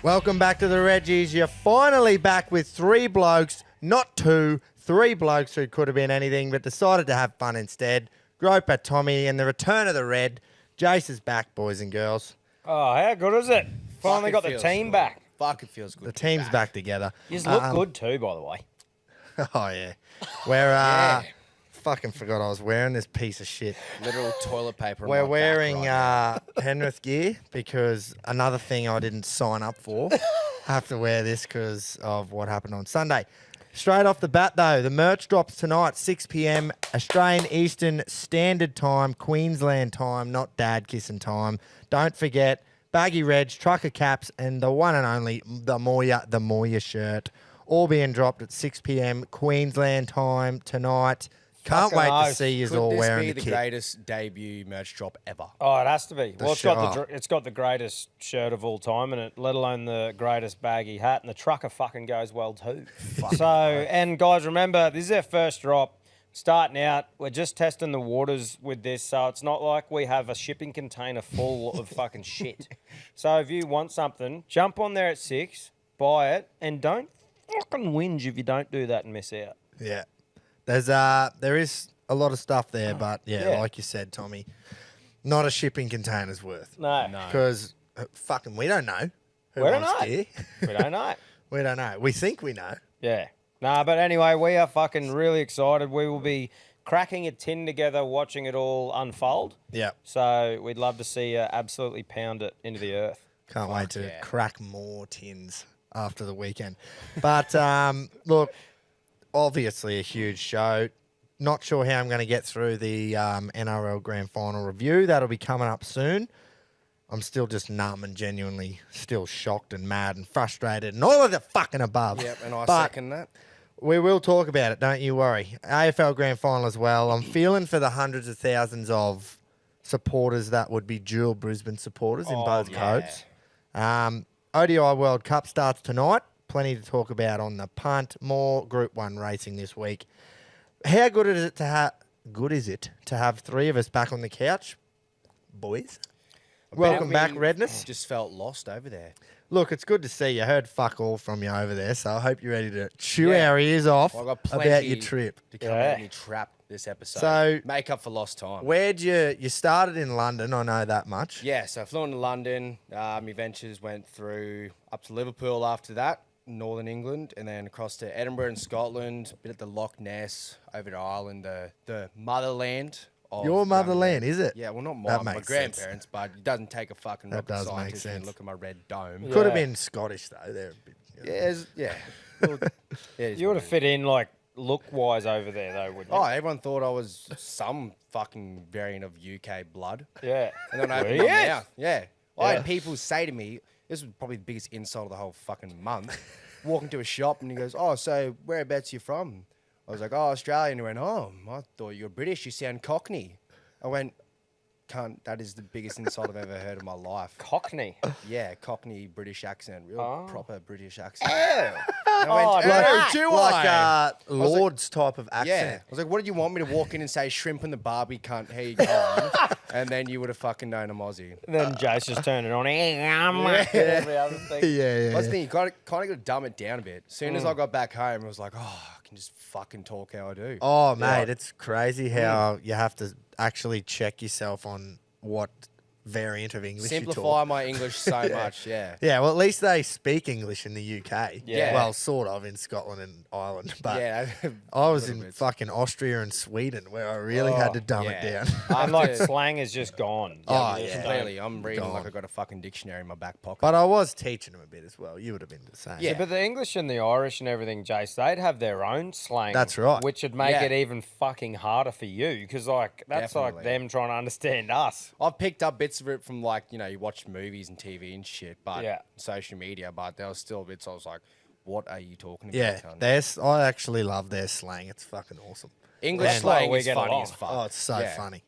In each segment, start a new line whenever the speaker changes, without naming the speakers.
Welcome back to the Reggies. You're finally back with three blokes, not two. Three blokes who could have been anything but decided to have fun instead. Groper, Tommy, and the return of the Red. Jace is back, boys and girls.
Oh, how good is it? Finally got the team back.
Fuck, it feels good.
The team's back together.
You look good too, by the way.
Oh, yeah. We're, fucking forgot I was wearing this piece of shit.
Literal toilet paper.
We're wearing Penrith gear because another thing I didn't sign up for. I have to wear this because of what happened on Sunday. Straight off the bat, though, the merch drops tonight, 6 p.m. Australian Eastern Standard Time, Queensland time, not dad kissing time. Don't forget, baggy reg, trucker caps, and the one and only the Moya shirt, all being dropped at 6 p.m. Queensland time tonight. Can't wait to see you all wearing the kit.
Could this be the greatest debut merch drop ever?
Oh, it has to be. Well, it's got the greatest shirt of all time in it, let alone the greatest baggy hat, and the trucker fucking goes well too. And guys, remember, this is our first drop. Starting out, we're just testing the waters with this, so it's not like we have a shipping container full of fucking shit. So if you want something, jump on there at 6, buy it, and don't fucking whinge if you don't do that and miss out.
Yeah. There is a lot of stuff there, but yeah, like you said, Tommy, not a shipping container's worth.
No.
Because fucking we don't know who
We don't
wants
know.
gear.
We don't know.
We don't know. We think we know.
Yeah. Nah, but anyway, we are fucking really excited. We will be cracking a tin together, watching it all unfold.
Yeah.
So we'd love to see you absolutely pound it into the earth.
Can't wait to crack more tins after the weekend. But look, obviously a huge show. Not sure how I'm going to get through the NRL Grand Final review. That'll be coming up soon. I'm still just numb and genuinely still shocked and mad and frustrated and all of the fucking above.
Yep, and I
But
second that.
we will talk about it, don't you worry. AFL Grand Final as well. I'm feeling for the hundreds of thousands of supporters that would be dual Brisbane supporters in both codes. ODI World Cup starts tonight. Plenty to talk about on the punt. More Group 1 racing this week. How good is it to have three of us back on the couch, boys? Welcome back, Redness.
Just felt lost over there.
Look, it's good to see you. Heard fuck all from you over there, so I hope you're ready to chew our ears off
Well, I got
about
plenty
your trip.
to come out of me trap this episode.
So-
make up for lost time.
Where'd you started in London? I know that much.
Yeah, so I flew into London. My ventures went through up to Liverpool after that, Northern England, and then across to Edinburgh in Scotland, a bit at the Loch Ness, over to Ireland, the motherland.
Your motherland, is it?
Yeah, well, not
That
my
makes
grandparents, but it doesn't take a fucking
That
rocket
does make
scientist to
sense.
look at my red dome.
Could have been Scottish though. They're a bit,
Yeah. Well,
You would have fit in, like, look-wise over there, though, wouldn't you?
Oh, everyone thought I was some fucking variant of UK blood.
Yeah.
And then I opened my mouth. Yeah. I had people say to me, this was probably the biggest insult of the whole fucking month, walking to a shop and he goes, oh, so whereabouts you from? I was like, oh, Australia. And he went, oh, I thought you were British. You sound Cockney. I went, cunt, that is the biggest insult I've ever heard in my life.
Cockney.
Yeah, Cockney British accent. Real proper British accent.
Oh,
And I went, do I?
Lord's type of accent.
Yeah. I was like, what did you want me to walk in and say, shrimp and the Barbie cunt, here you go. And then you would have fucking known I'm Aussie.
Then Jace just turned it on. Every other thing.
Yeah.
That's the thing, you kind of got to dumb it down a bit. As soon as I got back home, I was like, oh, I can just fucking talk how I do.
Oh, mate, it's crazy how you have to actually check yourself on what variant of English you
Simplify
talk.
my English so much, yeah.
Yeah, well, at least they speak English in the UK.
Yeah.
Well, sort of in Scotland and Ireland. But
Yeah.
I was
little
in
bit.
fucking Austria and Sweden where I really had to dumb it
yeah.
down.
And, like, slang is just gone.
Oh,
You just
yeah.
don't-
Clearly, I'm reading
Gone.
like I got a fucking dictionary in my back pocket.
But I was teaching them a bit as well. You would have been the same.
Yeah.
But the English and the Irish and everything, Jace, they'd have their own slang.
That's right.
Which would make
Yeah.
it even fucking harder for you because, like, that's like
Definitely.
them trying to understand us.
I've picked up bits of it from like, you watch movies and TV and shit, but
Yeah.
social media, but there was still bits I was like, what are you talking about?
Yeah,
cunt?
I actually love their slang. It's fucking awesome.
English
And-
slang
we
is
get
funny
along.
as fuck.
Oh, it's so
Yeah.
funny.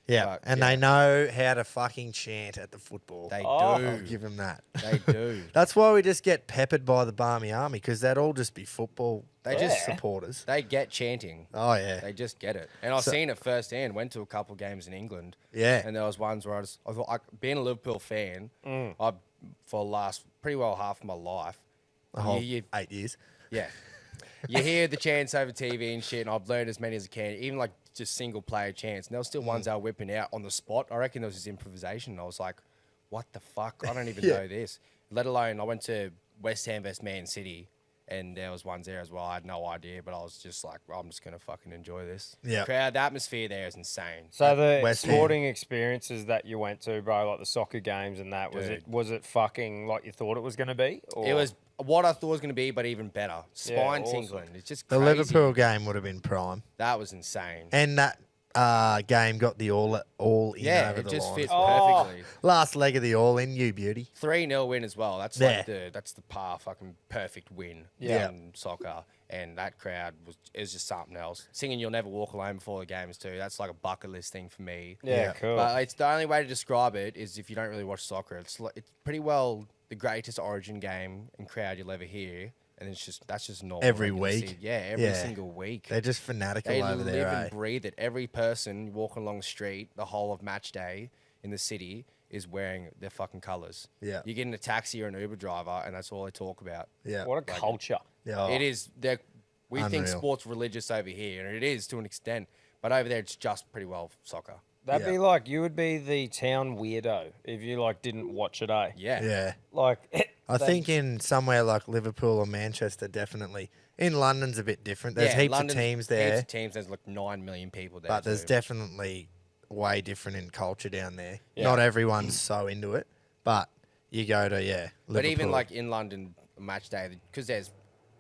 Yeah,
But,
and
yeah.
they know how to fucking chant at the football.
They
I'll
do.
give them that.
They do.
That's why we just get peppered by the Barmy Army because they'd all just be football
They
just-
supporters.
They get chanting.
Oh, yeah.
They just get it. And I've seen it firsthand. Went to a couple games in England.
Yeah.
And there was ones where I thought, being a Liverpool fan, I for the last pretty well half of my life.
A whole 8 years.
Yeah. You hear the chants over TV and shit, and I've learned as many as I can, even like just single player chants. And there were still ones they were whipping out on the spot. I reckon there was just improvisation. And I was like, what the fuck? I don't even know this. Let alone, I went to West Ham vs Man City, and there was ones there as well. I had no idea, but I was just like, well, I'm just going to fucking enjoy this.
Yeah.
Crowd, the atmosphere there is insane.
So the
West
sporting experiences that you went to, bro, like the soccer games and that, was it fucking like you thought it was going to be? Or?
It was what I thought it was going to be, but even better. Spine tingling. It's just
The
crazy.
Liverpool game would have been prime.
That was insane.
And that game got the all in over
it
the
just
line.
fit perfectly.
Last leg of the all in, you beauty.
3-0 win as well. That's like that's the par fucking perfect win in soccer. And that crowd is just something else. Singing "You'll Never Walk Alone" before the games too. That's like a bucket list thing for me.
Yeah, cool.
But it's the only way to describe it is if you don't really watch soccer. It's pretty well the greatest Origin game and crowd you'll ever hear. And that's just normal.
Every week.
Every single week.
They're just fanatical
They
over
live
there.
and breathe it. Every person walking along the street the whole of match day in the city is wearing their fucking colours.
Yeah.
You get in a taxi or an Uber driver and that's all they talk about.
Yeah.
What a culture.
Yeah.
It is. We think
Unreal.
sport's religious over here, and it is to an extent. But over there, it's just pretty well soccer.
That'd be like, you would be the town weirdo if you like didn't watch it, eh?
Yeah.
Yeah.
Like,
I think in somewhere like Liverpool or Manchester, definitely. In London's a bit different. There's heaps of teams there.
Heaps of teams. There's like 9 million people there.
But there's
too.
definitely way different in culture down there.
Yeah.
Not everyone's so into it, but you go to Liverpool.
But even like in London match day, because there's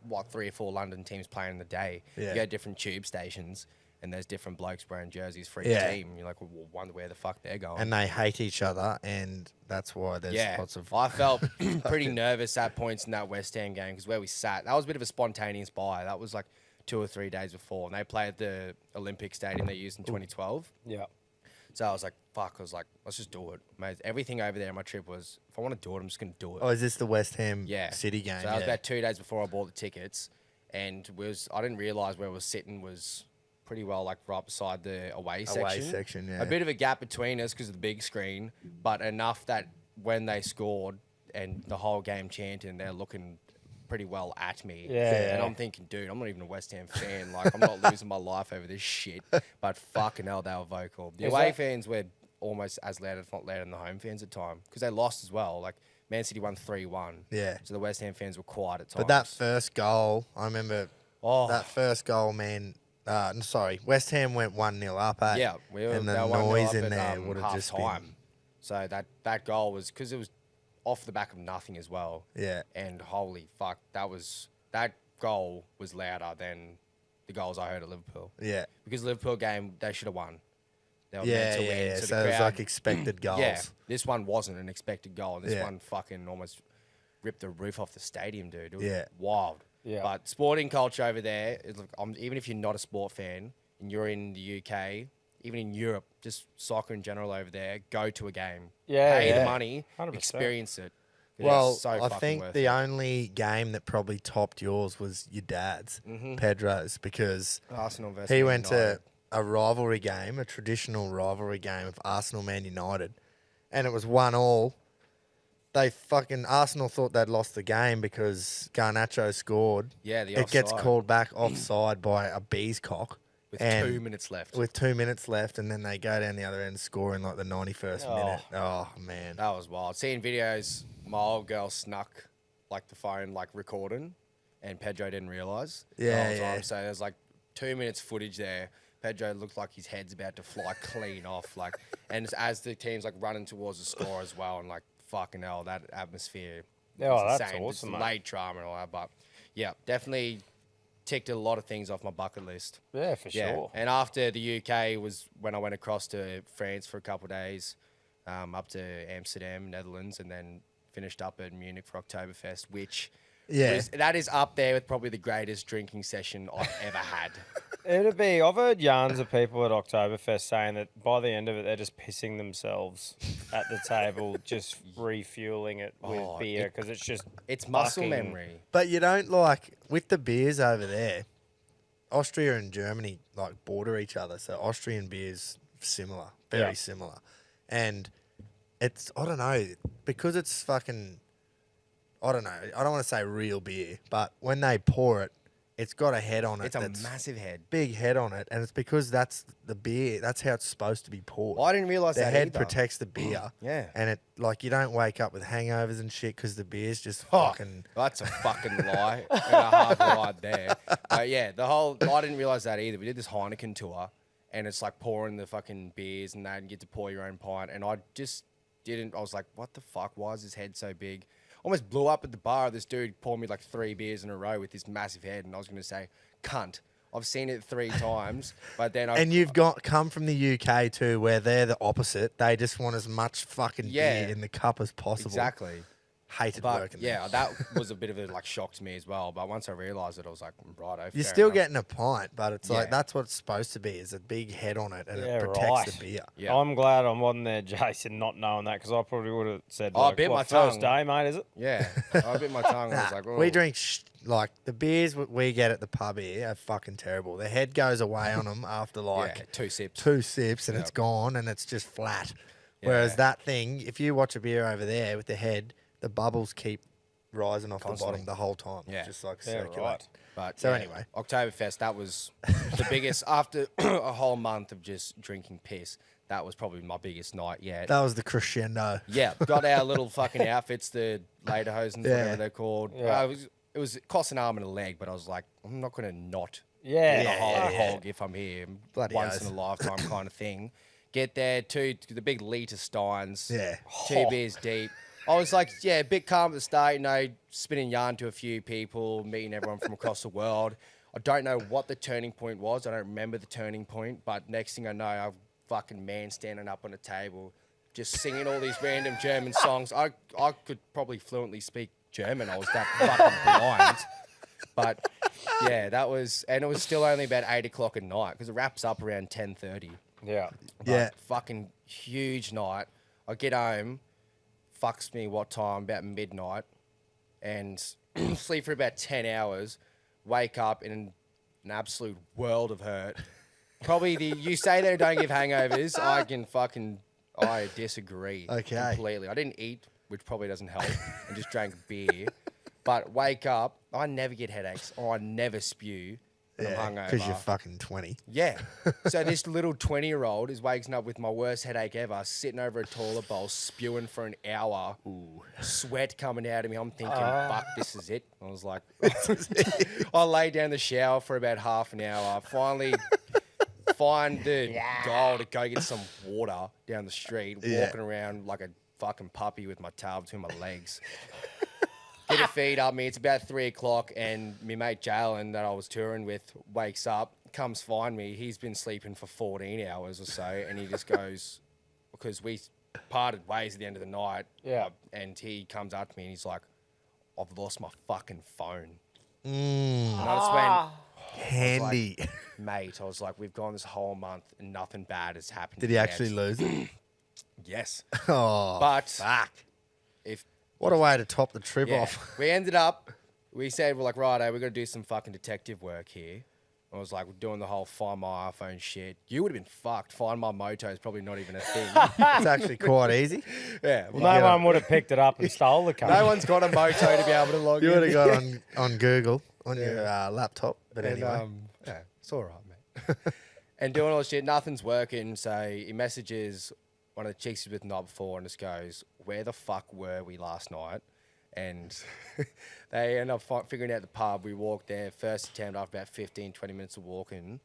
what 3 or 4 London teams playing in the day.
Yeah.
You go to different tube stations, and there's different blokes wearing jerseys for each team. You're like, well, wonder where the fuck they're going.
and they hate each other, and that's why there's lots of.
I felt pretty nervous at points in that West Ham game because where we sat, that was a bit of a spontaneous buy. That was like 2 or 3 days before, and they played at the Olympic Stadium they used in 2012.
yeah.
So I was like, fuck. I was like, let's just do it. Mate, everything over there on my trip was, if I want to do it, I'm just going to do it.
Oh, is this the West Ham
Yeah.
City game?
So that was about 2 days before I bought the tickets, and I didn't realise where we were sitting was pretty well like right beside the away section.
Yeah.
A bit of a gap between us because of the big screen, but enough that when they scored and the whole game chanting, they're looking pretty well at me.
Yeah.
And I'm thinking, dude, I'm not even a West Ham fan. Like, I'm not losing my life over this shit. But fucking hell, they were vocal. The away fans were almost as loud, if not louder, than the home fans at times because they lost as well. Like, Man City won 3-1.
Yeah.
So the West Ham fans were quiet at times.
But that first goal, I remember that first goal, man. West Ham went 1-0 up, eh?
Yeah,
and the
they were 1-0
noise
up
in
at,
there would have just been.
half-time. So that goal was because it was off the back of nothing as well.
Yeah.
And holy fuck, that goal was louder than the goals I heard at Liverpool.
Yeah.
Because the Liverpool game, they should have won. They were
Yeah,
meant to win.
yeah.
So,
So
the
it was
crowd,
like expected goals.
yeah, this one wasn't an expected goal. This
Yeah.
one fucking almost ripped the roof off the stadium, dude. It was
Yeah.
wild.
Yeah.
But sporting culture over there, is like, even if you're not a sport fan and you're in the UK, even in Europe, just soccer in general over there, go to a game.
Yeah,
Pay
yeah.
the money,
100%.
experience it. It
Well,
is so
I
fucking
think
worth
the
it.
only game that probably topped yours was your dad's, Pedro's, because
Arsenal versus
he
Man
went
United.
to a rivalry game, a traditional rivalry game of Arsenal Man United, and it was 1-1. Arsenal thought they'd lost the game because Garnacho scored.
Yeah, the
It gets
offside.
called back offside by a bee's cock.
with
and
2 minutes left.
With 2 minutes left, and then they go down the other end and score in like the 91st minute. Oh, man.
That was wild. Seeing videos, my old girl snuck like the phone like recording, and Pedro didn't realise.
Yeah,
the whole
yeah.
time. So there's like 2 minutes footage there. Pedro looked like his head's about to fly clean off. Like, and as the team's like running towards the score as well, and like fucking hell, that atmosphere.
Oh,
was
that's
insane.
awesome,
Just
mate.
late drama and all that, but yeah, definitely ticked a lot of things off my bucket list.
Yeah, for sure.
And after the UK was when I went across to France for a couple of days, up to Amsterdam, Netherlands, and then finished up at Munich for Oktoberfest, which that is up there with probably the greatest drinking session I've ever had.
It'd be. I've heard yarns of people at Oktoberfest saying that by the end of it, they're just pissing themselves at the table, just refueling it with beer because it's just
It's muscle
fucking-
memory.
But you don't like, with the beers over there, Austria and Germany like border each other. So Austrian beers similar, very similar. And I don't know, because it's fucking, I don't know. I don't want to say real beer, but when they pour it, it's got a head on it.
It's a massive head.
Big head on it, and it's because that's the beer. That's how it's supposed to be poured.
I didn't realise
the
that
head
either.
protects the beer.
Yeah.
And it, like, you don't wake up with hangovers and shit because the beer's just
Oh,
fucking.
that's a fucking lie and a half right there. But yeah, I didn't realise that either. We did this Heineken tour, and it's like pouring the fucking beers and that, and you get to pour your own pint. And I just didn't. I was like, what the fuck? Why is his head so big? Almost blew up at the bar. This dude poured me like 3 beers in a row with this massive head, and I was going to say, cunt. I've seen it 3 times, but then
And you've come from the UK too, where they're the opposite. They just want as much fucking beer in the cup as possible.
Exactly.
Hated
But
working
yeah,
there.
that was a bit of a like shock to me as well. But once I realised it, I was like, righto.
You're
fair
still
enough.
getting a pint, but it's like
Yeah.
that's what it's supposed to be, is a big head on it, and
Yeah,
it protects
right.
the beer.
Yeah.
I'm glad I'm on there, Jason, not knowing that, because I probably would have said,
Oh, I
like,
bit
what,
my
first
tongue.
day, mate, is it?
Yeah, I bit my tongue. I was like,
We
"Oh."
drink like the beers we get at the pub here are fucking terrible. The head goes away on them after like
yeah, 2 sips.
2 sips, and
Yep.
it's gone, and it's just flat.
Yeah.
Whereas that thing, if you watch a beer over there with the head, the bubbles keep rising off
Constantly.
the bottom the whole time.
Yeah.
Just like
Yeah,
circulate.
right.
But
So
yeah,
anyway.
Oktoberfest, that was the biggest after a whole month of just drinking piss. That was probably my biggest night yet.
That was the crescendo.
Yeah, got our little fucking outfits, the lederhosen,
Yeah.
whatever they're called.
Yeah.
It was cost an arm and a leg, but I was like, I'm not going to not
Yeah.
the whole
yeah.
hog if I'm here.
Bloody
Once
oath.
in a lifetime kind of thing. Get there, the big liter steins.
Yeah.
2 beers deep. I was like, yeah, a bit calm at the start, spinning yarn to a few people, meeting everyone from across the world. I don't know what the turning point was. I don't remember the turning point, but next thing I know, I've fucking man standing up on a table, just singing all these random German songs. I could probably fluently speak German. I was that fucking blind. But yeah, that was, and it was still only about 8 o'clock at night because it wraps up around 10:30.
Yeah.
But
Yeah.
fucking huge night. I get home, fucks me what time, about midnight, and sleep for about 10 hours, wake up in an absolute world of hurt. Probably you say they don't give hangovers, I disagree
Okay.
completely. I didn't eat, which probably doesn't help, and just drank beer. But wake up, I never get headaches, or I never spew when I'm hungover.
Because you're fucking 20.
Yeah. So this little 20-year-old is waking up with my worst headache ever, sitting over a toilet bowl, spewing for an hour, sweat coming out of me. I'm thinking, fuck, this is it. I was like, I lay down the shower for about half an hour, finally find the goal to go get some water down the street, walking around like a fucking puppy with my tail between my legs. Get a feed up me. It's about 3 o'clock, and my mate Jalen that I was touring with wakes up, comes find me. He's been sleeping for 14 hours or so, and he just goes, because we parted ways at the end of the night.
Yeah.
And he comes up to me and he's like, I've lost my fucking phone.
Mm,
And I just went,
handy.
mate, I was like, we've gone this whole month and nothing bad has happened.
Did he
yet."
actually lose it?
Yes.
Oh,
But
fuck.
if
What a way to top the trip
Yeah.
off.
We ended up, we said, we're like, righto, we're going to do some fucking detective work here. I was like, we're doing the whole find my iPhone shit. You would have been fucked. Find my moto is probably not even a thing.
It's actually quite easy.
Yeah.
Well,
well,
no one would have picked it up and stole the car.
no one's got a moto to be able to log
You
in.
would have got on Google on your laptop. But
And,
anyway.
yeah, it's all right, mate. And doing all this shit, nothing's working. So he messages one of the chicks he's with the night before and just goes, where the fuck were we last night? And they end up figuring out the pub. We walked there, first attempt after about 15, 20 minutes of walking.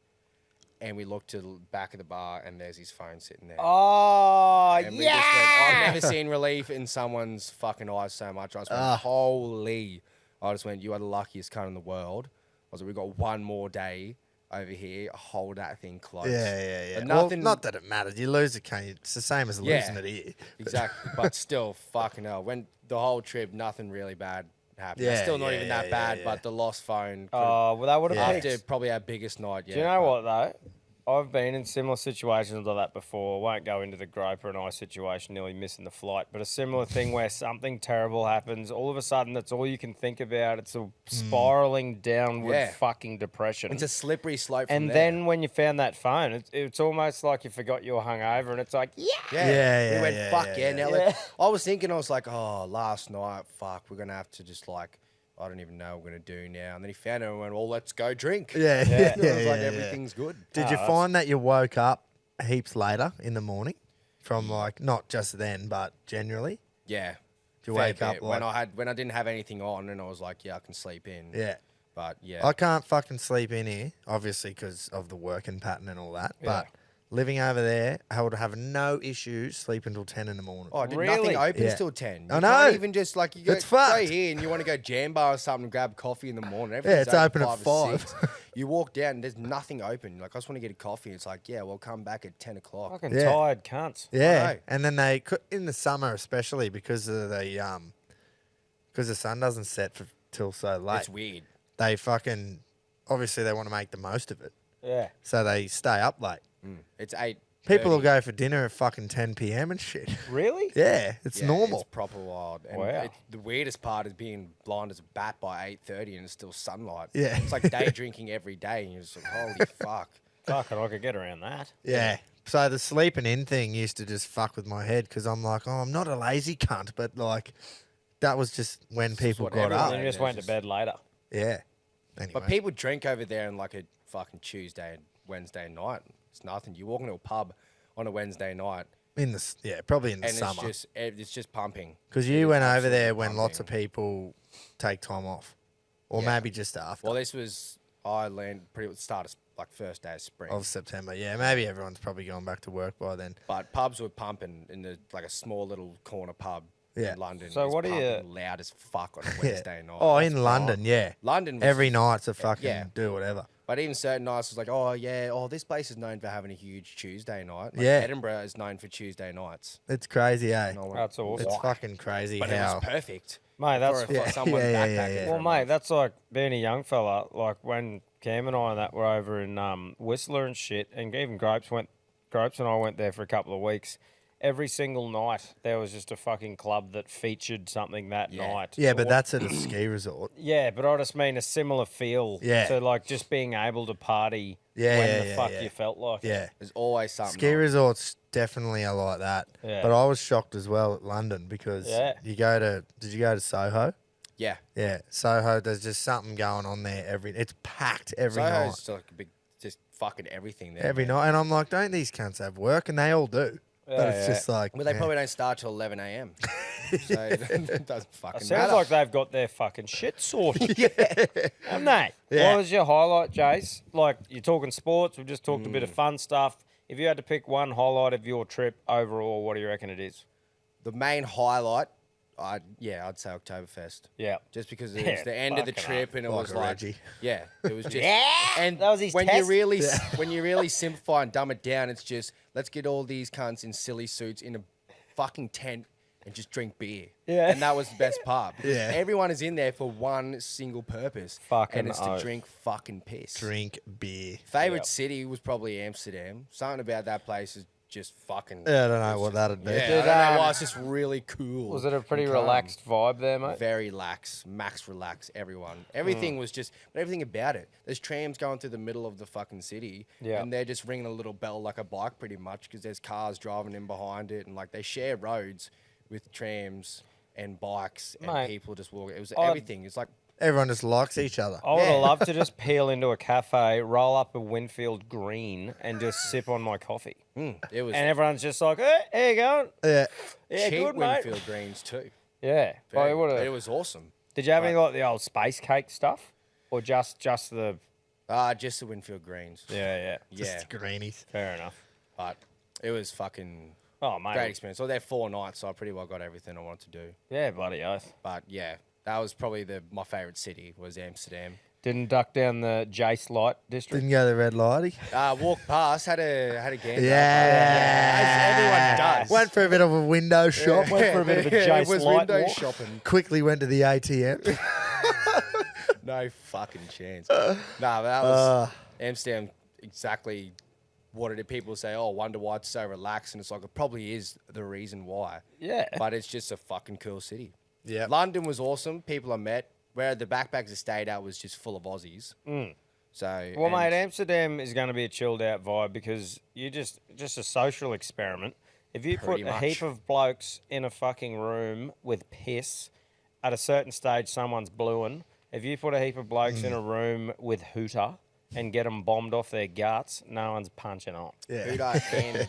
And we looked to the back of the bar and there's his phone sitting there.
Oh,
And we just went, I've never seen relief in someone's fucking eyes so much. I just went, holy. I just went, you are the luckiest cunt in the world. I was like, we've got one more day over here. Hold that thing close.
Yeah.
But
Well,
nothing,
not that it matters. You lose it, can't you? It's the same as
Yeah.
losing it here.
exactly. But still, fucking hell. When the whole trip, nothing really bad happened.
Yeah,
It's still not
yeah,
even
yeah,
that bad,
yeah.
but the lost phone.
Oh, well, that would have
Yeah.
picked.
After probably our biggest night yet.
Do you know
but-
what, though? I've been in similar situations like that before. I won't go into the Groper and I situation, nearly missing the flight, but a similar thing where something terrible happens. All of a sudden, that's all you can think about. It's a spiraling downward fucking depression.
It's a slippery slope from
and
there.
then when you found that phone, it's almost like you forgot you were hungover, and it's like,
We went, fuck yeah. Now, like, I was thinking, I was like, oh, last night, fuck, we're going to have to just like, I don't even know what we're going to do now. And then he found it and went, well, let's go drink.
Yeah.
It was like, everything's good.
Did you find that you woke up heaps later in the morning from like, not just then, but generally?
Yeah.
Did you wake up like...
when I didn't have anything on and I was like, yeah, I can sleep in.
Yeah.
But yeah.
I can't fucking sleep in here, obviously because of the working pattern and all that.
Yeah.
But living over there, I would have no issues sleeping until 10 in the morning.
Oh, dude,
Really?
nothing opens
Yeah.
till 10.
I
You
know.
can't even just like, you go
It's fucked.
here and you want to go jam bar or something and grab coffee in the morning.
Yeah, it's open at
or
5.
6. You walk down and there's nothing open. Like, I just want to get a coffee. It's like, yeah, we'll come back at 10 o'clock.
fucking
Yeah.
tired cunts.
Yeah,
know.
and then they could, in the summer especially because of because the sun doesn't set till so late.
It's weird.
They fucking obviously they want to make the most of it,
Yeah.
so they stay up late.
It's 8.
People will go for dinner at fucking 10 p.m. and shit.
Really?
Yeah, it's normal.
It's proper wild. And
Wow.
the weirdest part is being blind as a bat by 8:30 and it's still sunlight.
Yeah.
It's like day drinking every day and you're just like, holy fuck.
Fucking, I could get around that.
Yeah. So the sleeping in thing used to just fuck with my head because I'm like, oh, I'm not a lazy cunt, but like that was just when people
what
got
everyone
up.
And you just went to bed later.
Yeah. Anyway.
But people drink over there on like a fucking Tuesday and Wednesday night. It's nothing. You walk into a pub on a Wednesday night
probably in the
and
summer.
it's just pumping.
Because
It
you
is
went over
absolutely
there when lots of
pumping.
people take time off, or
Yeah.
maybe just after
Well, this was, I landed pretty at the start of like first day of spring.
of September. Yeah, maybe everyone's probably gone back to work by then.
But pubs were pumping in the like a small little corner pub
Yeah.
in London.
So
is
what do you-
pumping loud as fuck on a Wednesday night.
Oh,
That's
in London, yeah.
London was,
Every night's a fucking
yeah.
do whatever.
But even certain nights was like, oh yeah, this place is known for having a huge Tuesday night. Like
Yeah.
Edinburgh is known for Tuesday nights.
It's crazy, eh?
And I went,
That's awesome.
It's
"Why?"
fucking crazy
But it
how.
was perfect.
Mate, that's...
for someone
Yeah,
backpacking.
yeah.
for
Well,
a
mate,
month.
that's like being a young fella. Like when Cam and I and that were over in Whistler and shit, and even Gropes and I went there for a couple of weeks. Every single night there was just a fucking club that featured something that night.
Yeah, but
Or-
that's at a ski resort.
yeah, but I just mean a similar feel
Yeah.
to like just being able to party
Yeah,
when
yeah,
the
yeah,
fuck
yeah.
you felt like. it.
Yeah.
There's always something.
Ski
on.
resorts definitely are like that.
Yeah.
But I was shocked as well at London because
Yeah.
did you go to Soho?
Yeah.
Yeah, Soho, there's just something going on there it's packed every night.
Soho's like a big, just fucking everything there.
Every
man.
night. And I'm like, don't these cunts have work? And they all do. But
Yeah,
it's
yeah.
just like,
Well, they
yeah.
probably don't start till 11 a.m. So it doesn't fucking
It sounds
matter.
like they've got their fucking shit sorted. Haven't they?
Yeah.
What was your highlight, Jace? Like, you're talking sports, we've just talked a bit of fun stuff. If you had to pick one highlight of your trip overall, what do you reckon it is?
The main highlight, I'd say Oktoberfest.
Yeah.
Just because it
Yeah,
was the end of the
fucking
trip and it
Like
was
a
like,
Reggie.
yeah, it was just,
Yeah,
and
that was his
when
test.
you really simplify and dumb it down, it's just let's get all these cunts in silly suits in a fucking tent and just drink beer.
Yeah.
And that was the best part because
Yeah.
everyone is in there for one single purpose,
Fucking
and it's to
oath.
drink fucking piss.
Drink beer.
Favorite
Yep.
city was probably Amsterdam. Something about that place is just fucking.
Yeah, I don't know what that'd be.
Yeah,
Did,
I don't know why.
um,
It's just really cool.
Was it a pretty
and calm.
relaxed vibe there, mate?
Very lax, max relax, everyone. Everything was just, but everything about it. There's trams going through the middle of the fucking city,
Yeah.
and they're just ringing a little bell like a bike pretty much because there's cars driving in behind it, and like they share roads with trams and bikes, and
Mate,
people just walk. It was
I'd-
everything. It's like,
Everyone just likes each other.
I would have
Yeah.
loved to just peel into a cafe, roll up a Winfield Green, and just sip on my coffee.
it was
And everyone's just like, hey, how you going?
Yeah.
Yeah,
cheap
good, mate.
Winfield Greens too.
Yeah.
Very-
Well,
it was awesome.
Did you have any like the old space cake stuff? Or just the...
Just the Winfield Greens.
Yeah.
Yeah,
Just greenies.
Fair enough.
but it was fucking
Oh, mate.
great experience. I was there 4 nights, so I pretty well got everything I wanted to do.
Yeah, bloody oath.
But yeah, that was probably my favorite city was Amsterdam.
Didn't duck down the Jace Light district.
Didn't go to the red lighty.
Walked past, had a gander.
Yeah.
As everyone does.
Went for a bit of a window shop.
Went for a bit of a
Yeah,
Jace
it was
Light
window
walk.
shopping.
Quickly went to the ATM.
No fucking chance. Nah, that was Amsterdam. Exactly what did people say? Oh, wonder why it's so relaxed, and it's like it probably is the reason why.
Yeah.
But it's just a fucking cool city.
Yeah.
London was awesome. People I met. Where the backpacks I stayed at was just full of Aussies. So
Well, mate, Amsterdam is going to be a chilled out vibe because you just a social experiment. If you put
Pretty
a
much.
heap of blokes in a fucking room with piss, at a certain stage, someone's blueing. If you put a heap of blokes in a room with hooter and get them bombed off their guts, no one's punching on.
Yeah.
Buddha and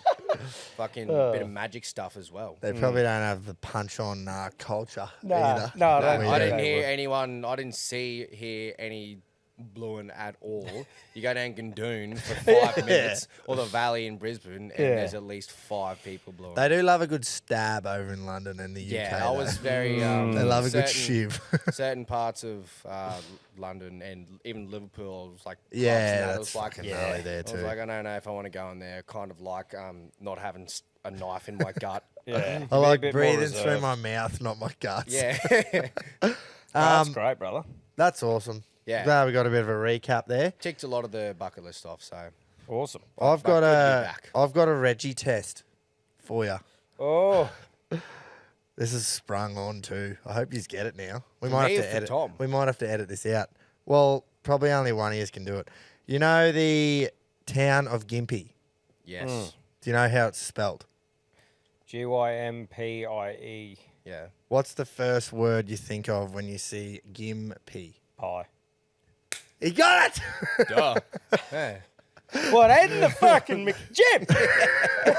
fucking bit of magic stuff as well.
They probably don't have the punch on culture either.
no,
that we
I
do.
didn't hear anyone. I didn't hear any blueing at all. You go down Gundoon for 5 minutes, or the Valley in Brisbane, and there's at least 5 people blowing.
They do love a good stab over in London and the UK.
Yeah, I was
though.
very.
They love a good shiv.
certain parts of London and even Liverpool, it was like clubs
Yeah,
and that, it
that's
was like
fucking gnarly there
I
too.
was like, I don't know if I want to go in there. Kind of like not having a knife in my gut.
Yeah.
I like
Be a bit more
breathing through
reserved.
my mouth, not my guts.
Yeah,
That's great, brother.
That's awesome.
Yeah.
Glad we got a bit of a recap there.
ticked a lot of the bucket list off. So
Awesome.
I've
but
got
good to be back.
a Reggie test for you.
Oh,
This is sprung on too. I hope you get it now. We
For
might
me
have
or
to
for
edit.
Tom?
We might have to edit this out. Well, probably only one of you can do it. You know the town of Gympie.
yes,
Do you know how it's spelled?
Gympie.
yeah.
What's the first word you think of when you see Gympie?
Pie.
He got it.
Duh. Yeah.
What ain't the fucking McJim?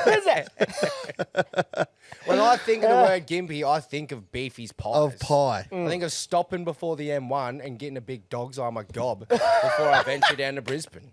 What is that?
When I think of the word Gympie, I think of Beefy's pies.
Of pie.
I think of stopping before the M1 and getting a big dog's eye on my gob before I venture down to Brisbane.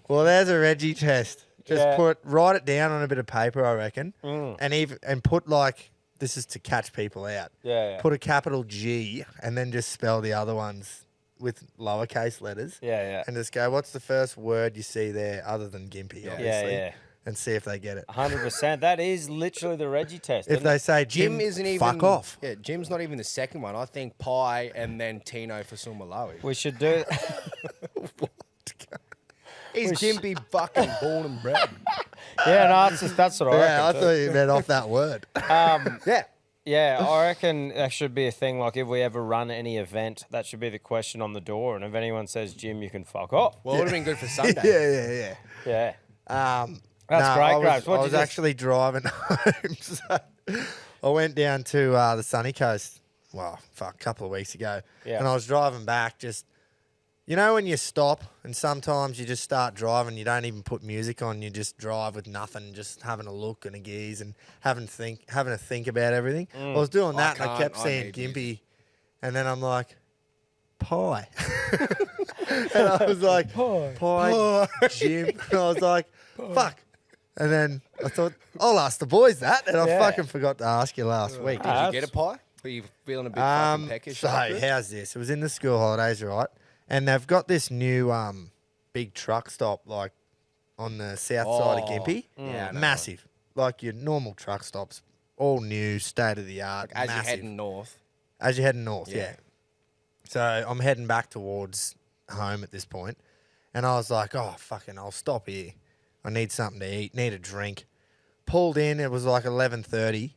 Well, there's a Reggie test. Just
Yeah.
write it down on a bit of paper, I reckon, and put like this is to catch people out.
Yeah.
Put a capital G and then just spell the other ones with lowercase letters.
Yeah.
And just go, what's the first word you see there other than Gympie, obviously?
Yeah.
And see if they get it.
100%. That is literally the Reggie test.
If
isn't
they
it?
say
Jim
Jim,
isn't even.
fuck off.
Yeah, Jim's not even the second one. I think Pie and then Tino for Sumalawi.
We should do.
Is Gympie fucking born and bred?
Yeah, no, that's what I
Yeah, I
reckon.
thought you meant off that word.
Yeah.
Yeah, I reckon that should be a thing. Like, if we ever run any event, that should be the question on the door. And if anyone says Jim, you can fuck off.
Well, it would have been good for Sunday.
yeah.
Yeah.
That's
great,
I
Graves.
was,
What'd
I
you
was
just-
actually driving home. So I went down to the sunny coast, a couple of weeks ago.
Yeah.
And I was driving back just, you know when you stop and sometimes you just start driving, you don't even put music on, you just drive with nothing, just having a look and a gaze and having a think about everything. I was doing that and I kept
I
seeing
need
Gympie and then I'm like, pie. And I was like, pie, Jim. And I was like, fuck. And then I thought, I'll ask the boys that. And I
Yeah.
fucking forgot to ask you last week.
Did you get a pie? Were you feeling a bit fucking peckish?
So
after it?
how's this? It was in the school holidays, right? And they've got this new big truck stop like on the south side of Gympie.
Yeah, I know.
Massive. Like your normal truck stops, all new, state of the art.
As you're
massive.
heading north.
As you're heading north,
Yeah.
yeah. So I'm heading back towards home at this point, and I was like, oh, fucking, I'll stop here. I need something to eat, need a drink. Pulled in, it was like 11:30.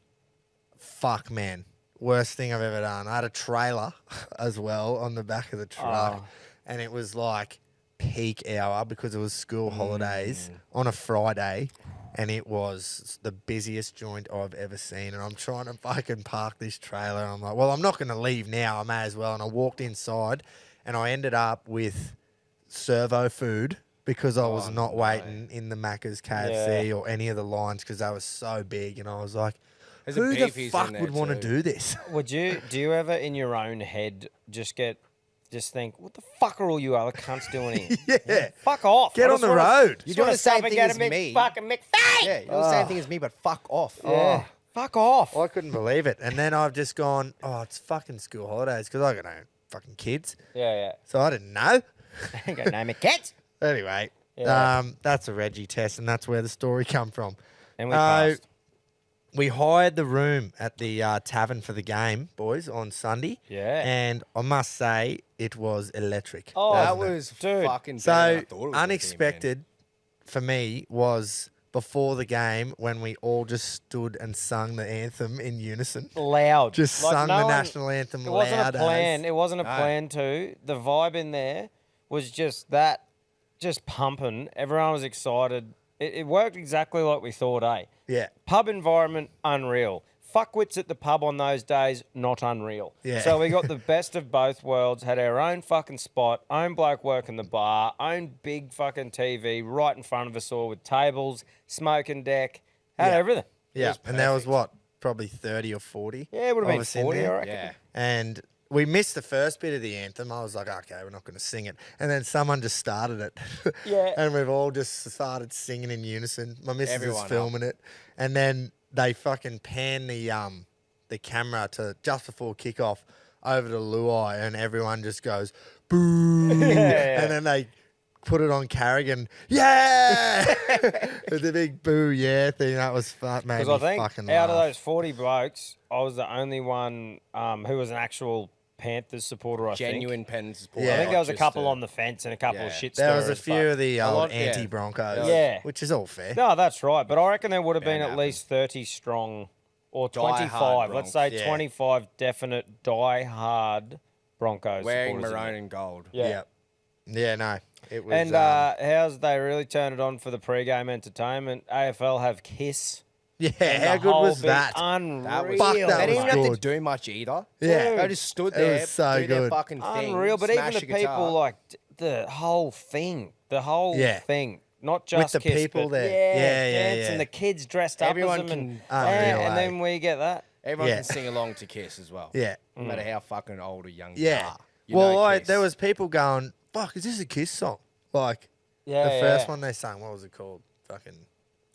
Fuck, man. Worst thing I've ever done. I had a trailer as well on the back of the truck, and it was like peak hour because it was school holidays on a Friday. And it was the busiest joint I've ever seen. And I'm trying to fucking park this trailer. And I'm like, well, I'm not going to leave now. I may as well. And I walked inside and I ended up with servo food because I was not waiting in the Macca's KFC or any of the lines because they were so big. And I was like,
There's a
who the
beefies in
fuck
there
would want to
too.
do this?
Do you ever in your own head just think, what the fuck are all you other cunts doing here?
Yeah.
Fuck off.
Get
I
on
just
the
wanna-
road.
You're
just
doing
wanna
the same
stop and
thing
get
as
a
me.
Fucking McFay.
Yeah, you're the same thing as me, but fuck off.
Yeah. Fuck off.
I couldn't believe it. And then I've just gone, oh, it's fucking school holidays because I got no fucking kids.
Yeah.
So I didn't know.
Go name it cats.
Anyway,
Yeah.
that's a Reggie test, and that's where the story come from.
And we passed.
We hired the room at the tavern for the game, boys, on Sunday.
Yeah.
And I must say, it was electric.
Oh,
That
wasn't it?
was
Dude.
fucking better than
So
I thought it was gonna be, man.
unexpected for me was before the game when we all just stood and sung the anthem in unison.
Loud.
Just
Like,
sung
no
the
one-
national anthem
It
loud
wasn't a plan.
as.
It wasn't a
No.
plan to. The vibe in there was just that, just pumping. Everyone was excited. It worked exactly like we thought, eh?
Yeah.
Pub environment, unreal. Fuckwits at the pub on those days, not unreal.
Yeah.
So we got the best of both worlds, had our own fucking spot, own bloke working the bar, own big fucking TV right in front of us all with tables, smoking deck, had
Yeah.
everything.
Yeah.
was
And there was
perfect.
what? Probably 30 or 40.
Yeah, it would
of
have been
us in
40,
there.
I reckon.
Yeah.
And we missed the first bit of the anthem. I was like, okay, we're not going to sing it. And then someone just started it.
Yeah.
And we've all just started singing in unison. My missus
Everyone
is
up.
filming it. And then they fucking pan the camera to just before kickoff over to Luai, and everyone just goes, boo.
Yeah.
And then they put it on Carrigan. Yeah! With the big boo, yeah thing. That was made me
Because I think
fucking
out of
laugh.
those 40 blokes, I was the only one who was an actual Panthers supporter, I
Genuine
think.
pen support.
Yeah.
I think there was a
Just,
couple on the fence and a couple of
yeah.
shit
There was a
stirrers,
few
but-
of the
A
old
lot- yeah.
anti-Broncos,
Yeah.
which is all fair.
No, that's right. But I reckon there would have been
Bound
at
to
least 30 strong or
Die-hard
25. Let's say
Yeah.
25 definite die-hard Broncos
Wearing
supporters in
maroon
there.
and gold.
Yeah.
Yeah, no. It was.
And how's they really turned it on for the pre-game entertainment? AFL have Kiss.
yeah,
and
how
the
good
whole
was
bit.
that?
Unreal.
That was,
Fuck,
they
that
didn't
was
even have to
good.
do much either.
Yeah.
They just stood
It
there,
was so
do their
good.
fucking thing.
Unreal. But even
smash
the
guitar.
people, like, the whole thing. The whole
Yeah.
thing. Not just
the
Kiss,
people
but
there.
Yeah,
Yeah,
dancing,
yeah.
the kids dressed up
Everyone
as them. And,
can-
Unreal,
and
eh?
then we get that.
Everyone
Yeah.
can sing along to Kiss as well.
Yeah.
No matter how fucking old or young
Yeah.
you are. You
Well,
know Kiss.
there was people going, fuck, is this a Kiss song? Like,
Yeah,
the first
yeah.
one they sang, what was it called? Fucking...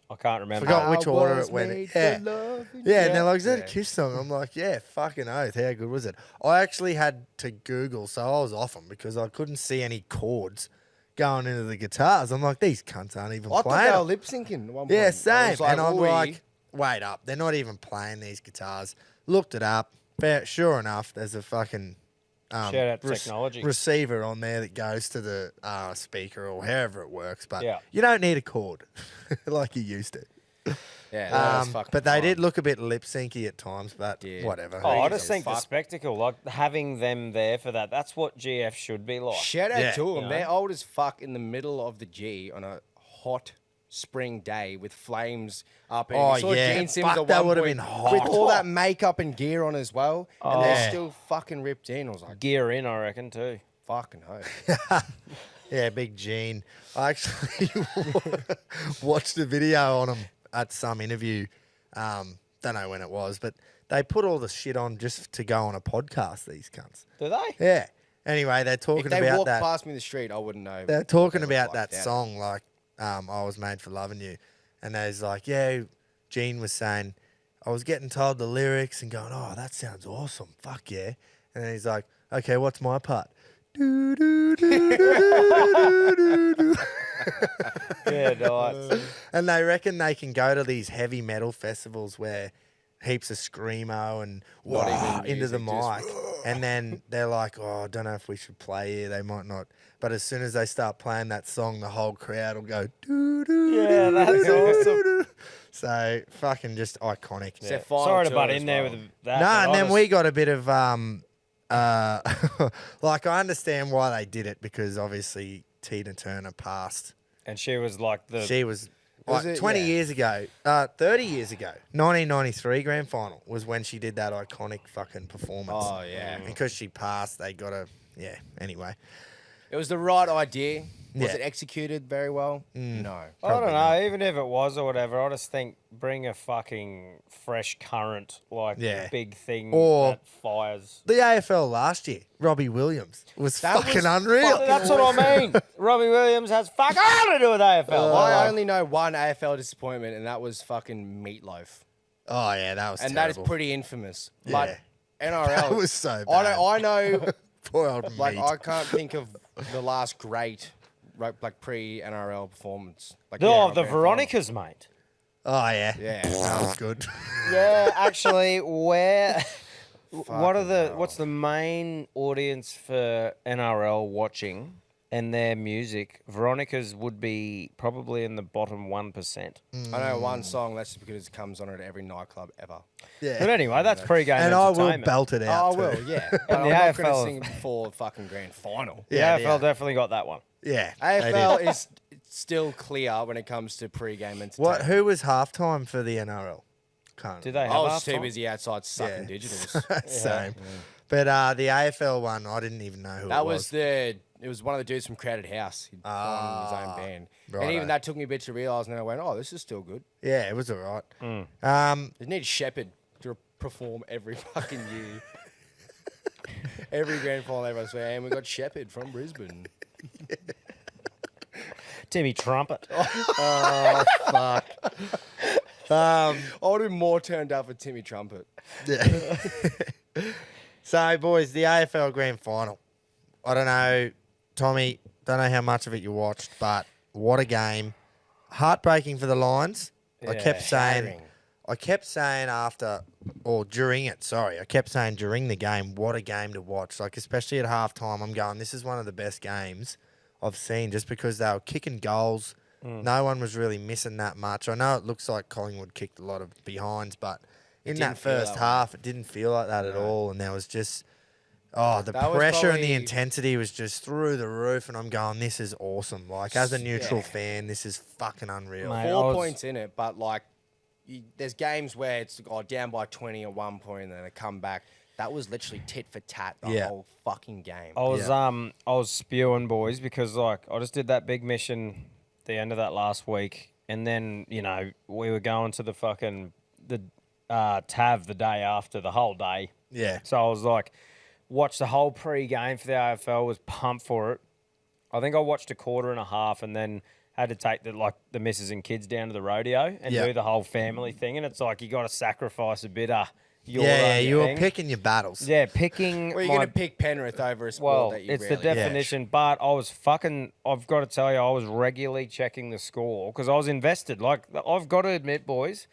I can't remember.
Forgot which
I
order
was
it went in.
made
Yeah.
for loving
Yeah, and
you.
they're like, is that
Yeah.
a Kiss song? I'm like, yeah, fucking oath. How good was it? I actually had to Google, so I was off them because I couldn't see any chords going into the guitars. I'm like, these cunts aren't even
I thought
playing
they were
them.
lip syncing at one point.
Yeah,
I
same.
was like,
And I'm
"Oi."
like, wait up. They're not even playing these guitars. Looked it up. Sure enough, there's a fucking
Shout out to technology.
receiver on there that goes to the speaker or however it works. But
Yeah.
you don't need a chord like you used to.
yeah, that was fucking
But they
fun.
did look a bit lip syncy at times, but
Yeah.
whatever.
Oh, I
Reggies
just think the
fuck.
spectacle, like having them there for that, that's what GF should be like.
Shout out
Yeah.
to them.
You know?
They're old as fuck in the middle of the G on a hot spring day with flames up. And
Oh,
you saw
yeah.
Gene Simmons
Fuck,
at
that
one
would've
point
been hot.
with all that makeup and gear on as well, and they're
Yeah.
still fucking ripped in. I was like,
Gear in, I reckon, too.
fucking hope.
Yeah, Big Gene. I actually watched a video on him at some interview. Don't know when it was, but they put all the shit on just to go on a podcast, these cunts.
Do they?
Yeah. Anyway, they're
If
talking
they
about
walked
that.
past me in the street, I wouldn't know.
They're
what
talking
they
about
look
that
like without
song, like I Was Made for Loving You. And there's like, yeah, Gene was saying, I was getting told the lyrics and going, oh, that sounds awesome. Fuck yeah. And then he's like, okay, what's my part? Do, do, do, do, do, do, do.
Yeah, nice.
And they reckon they can go to these heavy metal festivals where heaps of screamo and
Not
wah
even
into the
music,
mic.
just
And then they're like, oh, I don't know if we should play here. They might not. But as soon as they start playing that song, the whole crowd will go, doo, doo,
Yeah,
doo,
that's
doo,
awesome.
doo, doo. So fucking just iconic.
It's their final
Sorry to
tour
butt
as
in there
well.
with that.
No,
but
and
I
then
just-
we got a bit of like I understand why they did it because obviously Tina Turner passed.
And she was like the.
She was
Was
like
it?
20
Yeah.
years ago, 30 years ago, 1993 grand final was when she did that iconic fucking performance.
Oh, yeah.
And because she passed, they got to, yeah, anyway.
It was the right idea. Was
Yeah.
it executed very well? No.
I don't know. Even if it was or whatever, I just think bring a fucking fresh current, like
Yeah.
big thing
Or-
that fires.
The AFL last year, Robbie Williams, was
That was
fucking unreal.
fucking
That's what I mean. Robbie Williams has fuck all to do with AFL.
I only know one AFL disappointment, and that was fucking Meatloaf.
Oh, yeah, that was
And
terrible.
that is pretty infamous.
Yeah.
But NRL.
That was so
I
bad.
know.
Poor old
Like
meat.
I can't think of the last great, like pre-NRL performance. Like
No,
NRL
the
grand final.
Veronicas, mate.
Oh, yeah.
Yeah.
That was good.
Yeah, actually, where? What are
Fucking
the?
hell.
What's the main audience for NRL watching and their music, Veronica's would be probably in the bottom 1%.
I know one song, that's just because it comes on at every nightclub ever.
Yeah.
But anyway, that's pre-game
And I will
entertainment.
belt it out.
Oh, I will, yeah. But
And
I'm
the
not going to
AFL
sing it before the fucking grand final.
The
Yeah,
AFL
yeah.
definitely got that one.
Yeah. they
AFL
did.
is still clear when it comes to pre-game entertainment.
What? Who was halftime for the NRL? Can't.
Did they have
I was too
halftime?
busy outside sucking
Yeah.
digitals.
Same. But the AFL one, I didn't even know who
That
it
was it was one of the dudes from Crowded House. He'd formed his own band.
righto.
And even that took me a bit to realise, and then I went, oh, this is still good.
Yeah, it was all right.
They need Shepherd to perform every fucking year. Every grand final, everyone's saying, and we got Shepherd from Brisbane.
Timmy Trumpet.
Oh, fuck.
I would have been more turned up for Timmy Trumpet.
Yeah. So, boys, the AFL Grand Final. I don't know, Tommy, don't know how much of it you watched, but what a game. Heartbreaking for the Lions. I kept saying during the game, what a game to watch. Like, especially at halftime, I'm going, this is one of the best games I've seen just because they were kicking goals. No one was really missing that much. I know it looks like Collingwood kicked a lot of behinds, but in that
didn't feel
first
that
half, it didn't feel like that at all. And there was just, the
That was
pressure and the
probably-
intensity was just through the roof. And I'm going, this is awesome. Like, as a neutral fan, this is fucking unreal.
Mate, I
4
was-
points in it, but like, there's games where it's down by 20 at one point and then they come back. That was literally tit for tat the
Yeah.
whole fucking game.
I was spewing, boys, because like I just did that big mission the end of that last week, and then we were going to the TAV the day after, the whole day.
Yeah.
So I was like, watched the whole pre-game for the AFL, was pumped for it. I think I watched a quarter and a half, and then had to take the missus and kids down to the rodeo and
Yeah.
do the whole family thing, and it's like you got to sacrifice a bit of your
Yeah,
own
you were
thing.
picking your battles.
Yeah, picking.
Well, you're
my-
going to pick Penrith over a sport
Well,
that you
it's the
rarely
definition, but I've got to tell you, I was regularly checking the score because I was invested. Like, I've got to admit, boys,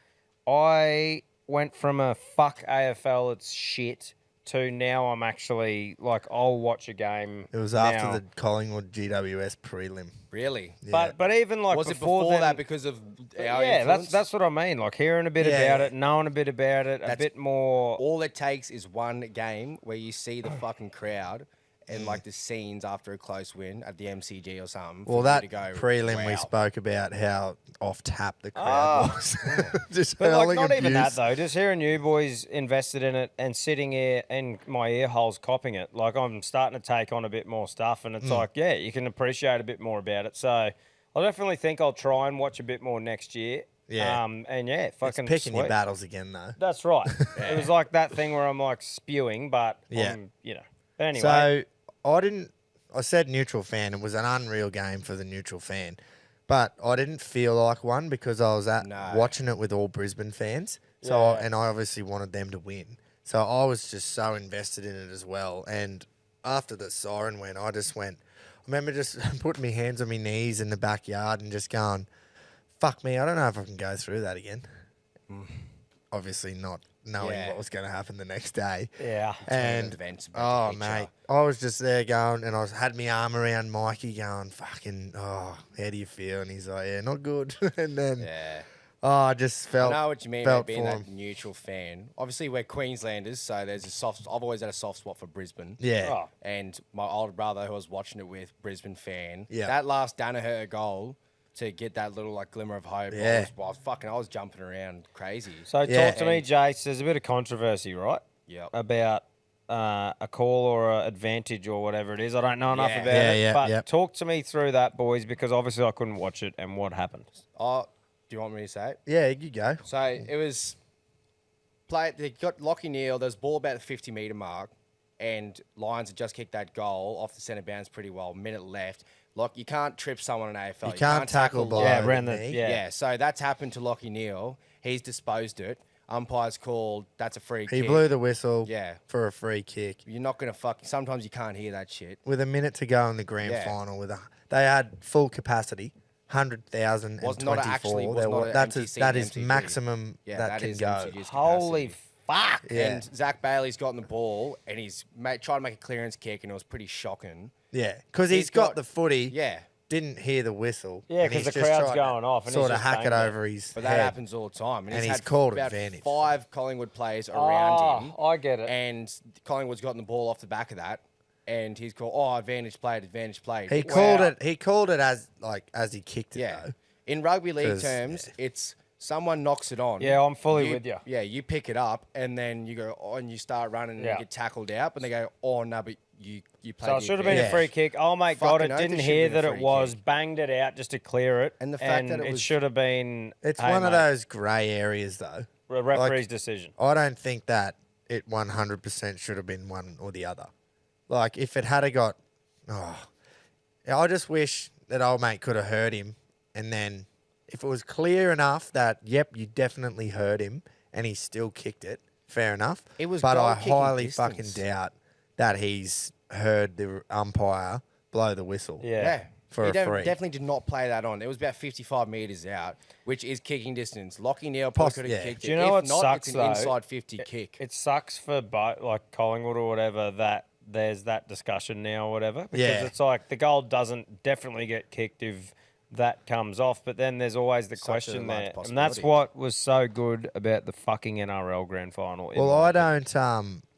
I went from a fuck AFL, it's shit, to now I'm actually, like, I'll watch a game.
It was
now.
after the Collingwood GWS prelim.
Really?
Yeah.
But even, like,
Was it
before
before
then,
that because of our
yeah,
influence?
that's what I mean. Like, hearing a bit
Yeah,
about
yeah.
it, knowing a bit about it, a
That's
bit more.
All it takes is one game where you see the fucking crowd and like the scenes after a close win at the MCG or something.
Well,
for
that
you to go,
prelim we
wow.
spoke about how off tap the crowd was. Just
But like,
hurling
not even that
abuse.
though. Just hearing you boys invested in it and sitting here in my ear holes copying it, like I'm starting to take on a bit more stuff, and it's like, yeah, you can appreciate a bit more about it. So I definitely think I'll try and watch a bit more next year.
Yeah.
And yeah,
It's
fucking
picking your
sweet.
battles again, though.
That's right. It was like that thing where I'm like spewing, but
Yeah.
But anyway,
So I said neutral fan. It was an unreal game for the neutral fan. But I didn't feel like one because I was
No.
watching it with all Brisbane fans. So
Yeah.
and I obviously wanted them to win. So I was just so invested in it as well. And after the siren went, I remember just putting my hands on my knees in the backyard and just going, fuck me, I don't know if I can go through that again. Obviously not knowing
Yeah.
what was going to happen the next day.
yeah.
And
events about
oh
the picture.
mate, I was just there going, and had my arm around Mikey, going, "Fucking, how do you feel?" And he's like, "Yeah, not good." And then,
Yeah.
I just felt.
I know what you mean
felt
about being
for
that
him.
neutral fan. Obviously, we're Queenslanders, so there's I've always had a soft spot for Brisbane.
Yeah,
Oh.
And my older brother, who I was watching it with, Brisbane fan.
Yeah.
That last Danaher goal to get that little like glimmer of hope.
Yeah.
I was jumping around crazy.
So
Yeah.
talk to me, Jace. There's a bit of controversy, right?
Yep.
About a call or an advantage or whatever it is. I don't know enough
Yeah.
about
Yeah,
it.
yeah,
But
yep.
talk to me through that, boys, because obviously I couldn't watch it and what happened.
Oh, do you want me to say it?
yeah, you go.
So it was they got Lachie Neale, there's ball about the 50-metre mark, and Lions had just kicked that goal off the centre bounce pretty well, minute left. Like, you can't trip someone in AFL.
You can't tackle below
Yeah,
the
around the-
knee.
yeah.
Yeah, so that's happened to Lachie Neale. He's disposed it. Umpire's called, that's a free
He
kick.
blew the whistle.
Yeah.
For a free kick
You're not going to sometimes you can't hear that shit.
with a minute to go in the grand
Yeah.
final. They had full capacity, 100,000
Was
and
not actually-
24.
was
There
not
were-
an
that
MTC,
is
MTG.
maximum
Yeah,
that can
is
go.
MTG's
Holy
capacity.
fuck.
Yeah.
And Zach Bailey's gotten the ball and he's tried to make a clearance kick and it was pretty shocking.
Yeah, because he's got the footy.
Yeah.
Didn't hear the whistle.
Yeah,
and
'cause
he's
the
just
crowd's
tried
going
to
off and he's
sort of
just
hack it
banged it.
over his
But
head.
that happens all the time.
And he's
had
called
about
advantage.
5 Collingwood players around him.
I get it.
And Collingwood's gotten the ball off the back of that. And he's called, advantage played.
He called it. He called it as he kicked it.
Yeah.
Though.
In rugby league
'Cause,
terms, it's someone knocks it on.
Yeah, I'm fully with you.
Yeah, you pick it up and then you go, and you start running and you get tackled out. But they go, no, but you played.
So it should have been a free kick. Oh, mate, got
Fucking
it.
oath
Didn't
it should have
hear
been a
that it
free
was.
kick.
Banged it out just to clear it.
And the fact that it was-
should have been.
It's
hey,
one of
mate,
those grey areas, though.
a referee's decision.
I don't think that it 100% should have been one or the other. Like, if it had got... I just wish that old mate could have heard him. And then if it was clear enough that, yep, you definitely heard him and he still kicked it, fair enough.
It was
but I
goal-kicking
highly
distance.
fucking doubt that he's heard the umpire blow the whistle.
Yeah.
For
he
a free.
definitely did not play that on. It was about 55 metres out, which is kicking distance. Lockie Neal could have kicked it.
Do you know
if
what
not,
sucks,
it's an
though?
inside 50 kick.
It sucks for like Collingwood or whatever that there's that discussion now or whatever. Because it's like the goal doesn't definitely get kicked if that comes off. But then there's always the question there. And that's what was so good about the fucking NRL grand final.
Well, I don't...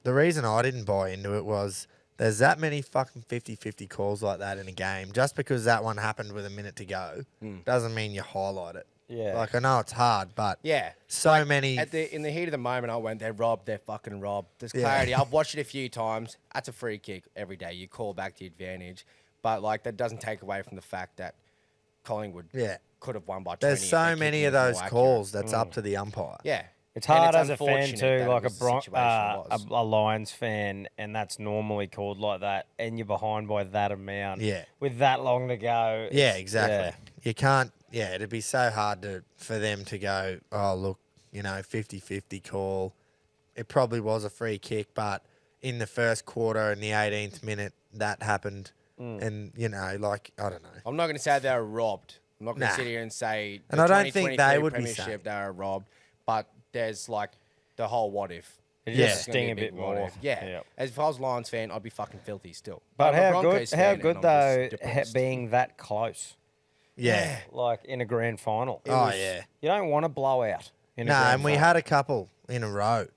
the reason I didn't buy into it was... There's that many fucking 50-50 calls like that in a game. Just because that one happened with a minute to go doesn't mean you highlight it.
Yeah.
Like, I know it's hard, but
Yeah.
so many...
In the heat of the moment, I went, they're fucking robbed. There's clarity. I've watched it a few times. That's a free kick every day. You call back the advantage. But, like, that doesn't take away from the fact that Collingwood could have won by 20.
There's so many of those calls that's up to the umpire.
Yeah.
It's
And
hard
it's
as a fan
unfortunate
too,
that
like
it was the situation it was.
a Lions fan, and that's normally called like that, and you're behind by that amount.
Yeah.
With that long to go.
Yeah,
it's-
exactly. You can't... Yeah, it'd be so hard for them to go, oh, look, 50-50 call. It probably was a free kick, but in the first quarter, in the 18th minute, that happened. And, I don't know.
I'm not going to say they were robbed. I'm not going to
Nah.
sit here and say
And
the
I don't think they
2023
would be
premiership
saying.
they were robbed, but there's like the whole what if.
It
Yeah.
just
It's gonna be
sting a bit
what
more.
if. Yeah. As if I was a Lions fan, I'd be fucking filthy still.
But
I'm a
how
Broncos
good? How
fan and
good
I'm
though?
just depressed.
Being that close,
Yeah.
like in a grand final.
Yeah.
You don't want to blow out. In
No,
a grand
and we
final.
had a couple in a row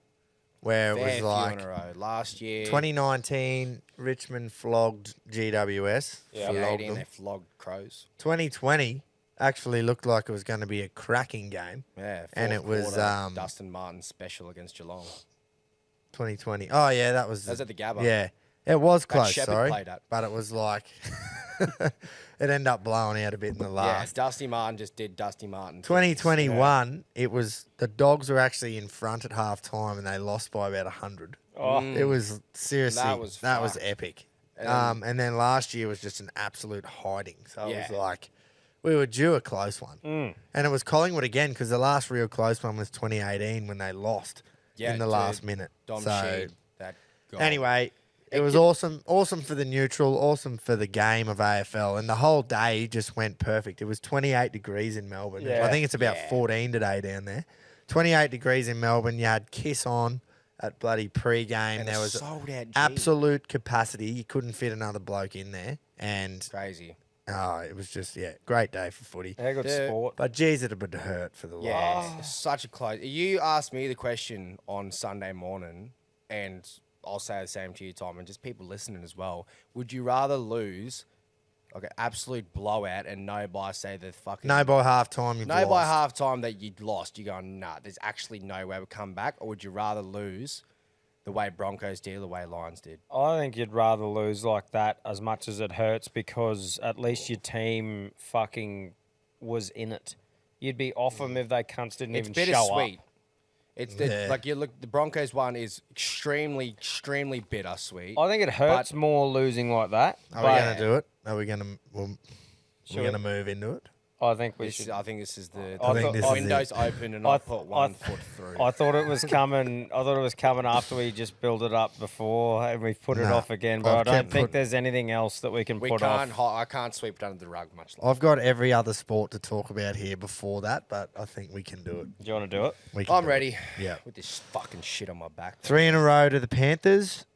where it
Fair
was
few
like
in a row. Last year,
2019, Richmond flogged GWS.
Yeah.
Flogged
2018,
them.
they flogged Crows.
2020 actually looked like it was going to be a cracking game.
Yeah,
And it
fourth
was,
quarter, Dustin Martin special against Geelong.
2020. Oh, yeah, that was...
That was at the Gabba.
Yeah. It was close,
Shepherd
sorry.
played at.
But it was like... it ended up blowing out a bit in the
Yeah,
last.
Dusty Martin just did Dusty Martin.
2021, it was... The Dogs were actually in front at half-time and they lost by about 100.
Oh,
It was seriously...
That was
was epic.
And
And then last year was just an absolute hiding. So it
Yeah.
was like... We were due a close one. And it was Collingwood again because the last real close one was 2018 when they lost in the
to
last minute.
Dom
So
Sheed, that goal.
anyway, it was awesome. Awesome for the neutral, awesome for the game of AFL. And the whole day just went perfect. It was 28 degrees in Melbourne.
Yeah.
I think it's about
Yeah.
14 today down there. 28 degrees in Melbourne. You had Kiss on at bloody pre-game.
And
there
a
was
sold-out G.
absolute capacity. You couldn't fit another bloke in there. And
Crazy.
it was just, great day for footy.
how good
The-
sport.
But geez, it'd have been hurt for the
Yeah,
Lions.
such a close. You asked me the question on Sunday morning, and I'll say the same to you, Tom, and just people listening as well. Would you rather lose like an absolute blowout and know by, say, the fucking...
No by half time, you've
know
lost.
by half time that you'd lost, you're going, nah, there's actually no way we'll come back? Or would you rather lose the way Broncos did, the way Lions did?
I think you'd rather lose like that as much as it hurts because at least your team fucking was in it. You'd be off them if they cunts didn't
It's
even show
bittersweet.
up.
It's the,
Yeah.
like you look. The Broncos one is extremely, extremely bittersweet.
I think it hurts
But-
more losing like that.
Are
but
we going to do it? Are we going to...
Should
we're going to
we-
move into it?
I think we
This,
should.
I think this is the,
I
the
think this
is
windows open and I put one foot through.
I thought it was coming. I thought it was coming after we just built it up before and we've put it
Nah,
off again. But
I've
I don't
kept
think
put-
there's anything else that we can
we
put
can't.
off.
I can't sweep it under the rug much longer.
I've got every other sport to talk about here before that, but I think we can do it.
Do you want to do it?
We can
I'm
do
ready.
it. Yeah.
With this fucking shit on my back.
3 in a row to the Panthers.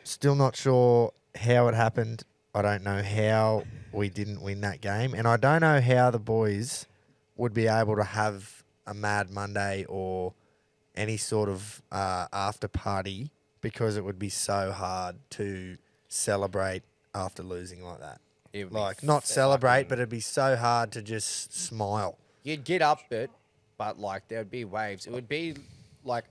Still not sure how it happened. I don't know how we didn't win that game. And I don't know how the boys would be able to have a Mad Monday or any sort of after party because it would be so hard to celebrate after losing like that. Like, not celebrate, but it'd be so hard to just smile.
You'd get up it, but like there would be waves. It would be like,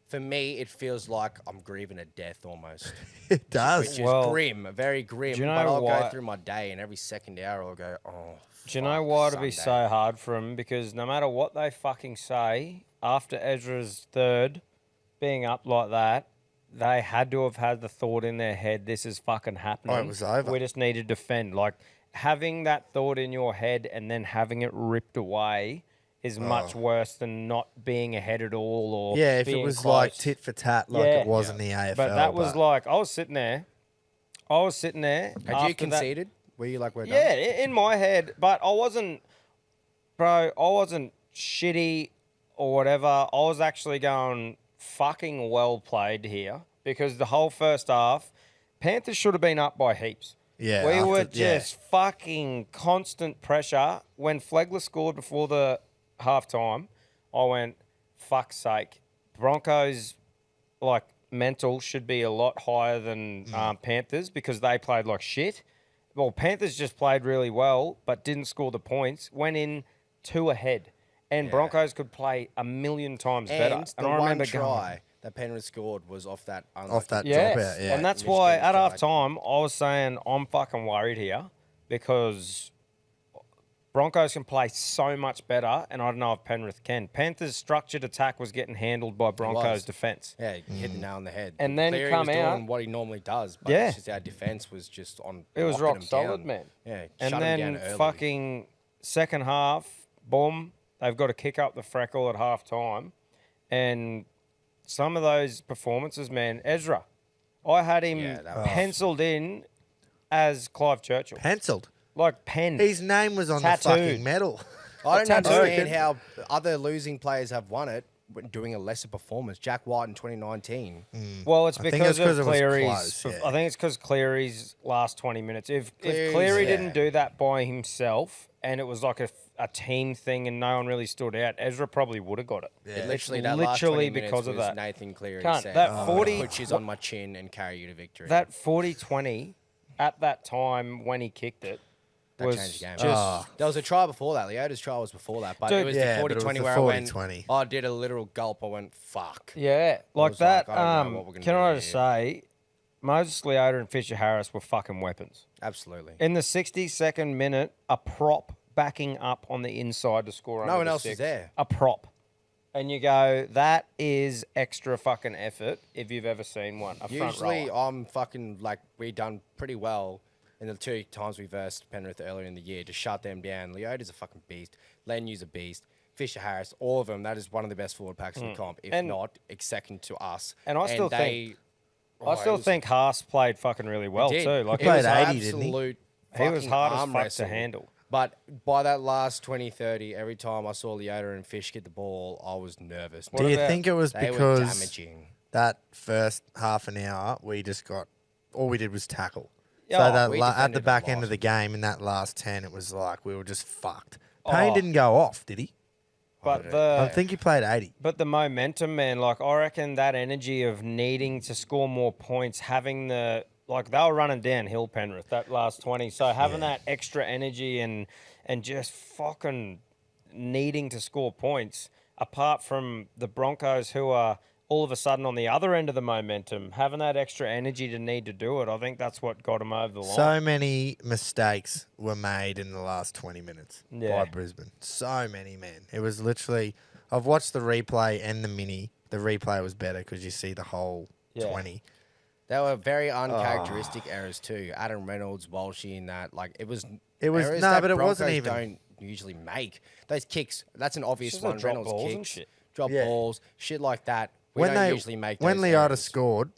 for me, it feels like I'm grieving a death almost.
It does.
Which is grim, very grim.
Do you know
but I'll
why?
go through my day, and every second hour I'll go, oh.
Do you know why it'd be so hard for them? Because no matter what they fucking say, after Ezra's third, being up like that, they had to have had the thought in their head, this is fucking happening.
Oh, it was over.
We just need to defend. Like, having that thought in your head and then having it ripped away is much worse than not being ahead at all. Or
yeah, if it
being
was
close.
like tit for tat, like it was in the AFL.
But that was like, I was sitting there.
Had you conceded? Were you like, we're done?
Yeah, in my head. But I wasn't shitty or whatever. I was actually going, fucking well played here, because the whole first half, Panthers should have been up by heaps.
Yeah,
we were just fucking constant pressure. When Flegler scored before the half time, I went, fuck's sake. Broncos, like, mental should be a lot higher than Panthers because they played like shit. Well, Panthers just played really well but didn't score the points, went in 2 ahead. And Broncos could play a million times better.
And
I
the
remember
one try that Penrith scored was off that
dropout.
Yes.
Yeah.
And that's why at half time I was saying I'm fucking worried here because Broncos can play so much better, and I don't know if Penrith can. Panthers' structured attack was getting handled by Broncos' defence.
Yeah, he hit the nail on the head.
And then
Cleary
come
was
out
doing what he normally does, but
Yeah.
it's just our defence was just on.
It was
locking
rock
him
solid,
down.
man.
Yeah,
And
shut him
then
down early.
fucking second half, boom, they've got to kick up the freckle at half time. And some of those performances, man, Ezra, I had him
that was-
penciled in as Clive Churchill.
Penciled.
Like penned.
His name was on
Tattooed.
the fucking medal.
I don't
Tattoo.
understand how other losing players have won it when doing a lesser performance. Jack White in 2019.
Well, it's
I think it's
because
'cause
of
it was
Cleary's.
close, yeah.
I think it's because Cleary's last 20 minutes. If
Cleary's,
Cleary
yeah.
didn't do that by himself, and it was like a team thing, and no one really stood out, Ezra probably would have got it.
It literally,
It's
that last 20
literally
minutes
because of
was
that.
Nathan Cleary
Cunt,
saying,
that
"I'm
40
gonna put you on my chin and carry you to victory."
That 40-20 at that time when he kicked it
That
was
changed the game.
just
There was a try before that. Leota's try was before that, but
Dude,
it was
yeah,
the
but it was
40-20
the
where I went,
40-20.
I did a literal gulp. I went, fuck.
yeah, like
was
that.
like, I don't know what we're gonna
Can
do
I just
here.
say, Moses Leota and Fisher Harris were fucking weapons.
Absolutely.
In the 62nd minute, a prop backing up on the inside to score.
No
under
one
the
else is
six.
there.
A prop. And you go, that is extra fucking effort if you've ever seen one. A front
Usually,
rower.
I'm fucking like, we done pretty well in the 2 times we versed Penrith earlier in the year to shut them down. Leota's a fucking beast. Lenu's a beast. Fisher Harris, all of them, that is one of the best forward packs in the comp, if
And-
not second to us.
And I still
they,
think Haas played fucking really well
did.
too. Like
It
played
was
80, didn't he?
absolute
he was
fucking
hard as
arm
fuck
wrestle.
to handle.
But by that last 20-30, every time I saw Leota and Fish get the ball, I was nervous.
Do you
about-
think it was
They were
because
damaging.
that first half an hour we just got all we did was tackle?
Yeah,
so that
we
at the
defended a
back end
lot.
of the game in that last 10, it was like we were just fucked.
Oh.
Payne didn't go off, did he?
But
I think he played 80.
But the momentum, man, like I reckon that energy of needing to score more points, having the like they were running downhill Penrith that last 20. So having that extra energy and just fucking needing to score points, apart from the Broncos who are all of a sudden on the other end of the momentum, having that extra energy to need to do it, I think that's what got them over the line.
So many mistakes were made in the last 20 minutes
Yeah.
by Brisbane. So many, man. It was literally. I've watched the replay and the mini. The replay was better because you see the whole 20.
They were very uncharacteristic errors too. Adam Reynolds, Walshy, and that. Like it was.
It was-
errors
no,
that
but it wasn't
Broncos
even-
Don't usually make those kicks. That's an obvious
It's just
one.
the drop
Reynolds
balls and
kicks,
shit.
drop
Yeah.
balls, shit like that. We
When
don't
they
usually make.
when
those
Leota
errors.
scored,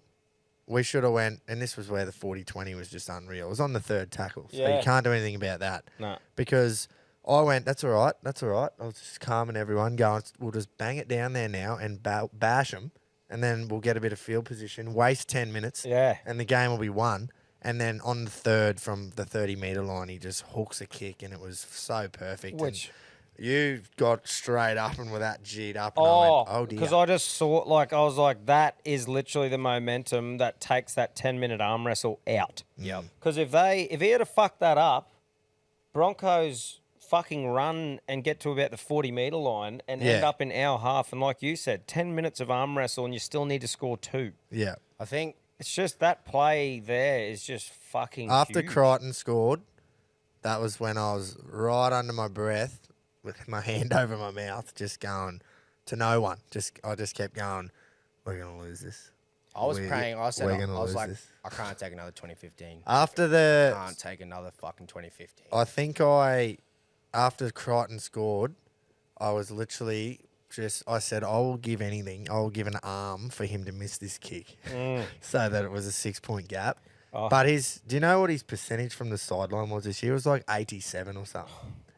we should have went, and this was where the 40-20 was just unreal. It was on the third tackle, so
Yeah.
you can't do anything about that.
No.
Because I went, that's all right. I was just calming everyone, going, we'll just bang it down there now and bash them, and then we'll get a bit of field position, waste 10 minutes,
Yeah.
and the game will be won. And then on the third, from the 30-metre line, he just hooks a kick, and it was so perfect.
Which
you got straight up and with that G'd up. And I went, oh, dear.
Because I just saw, like, I was like, that is literally the momentum that takes that 10-minute arm wrestle out.
Yep.
Because if he had to fuck that up, Broncos fucking run and get to about the 40-metre line and end up in our half. And like you said, 10 minutes of arm wrestle and you still need to score 2.
Yeah.
I think
it's just that play there is just fucking
After
huge.
Crichton scored, that was when I was right under my breath with my hand over my mouth, just going to no one. I just kept going, we're going to lose this.
I was praying. I said, I was like,
this.
I can't take another 2015.
Can't
take another fucking 2015.
I think after Crichton scored, I was literally I said, I will give anything. I will give an arm for him to miss this kick so that it was a 6-point gap. Oh. But do you know what his percentage from the sideline was this year? It was like 87 or something.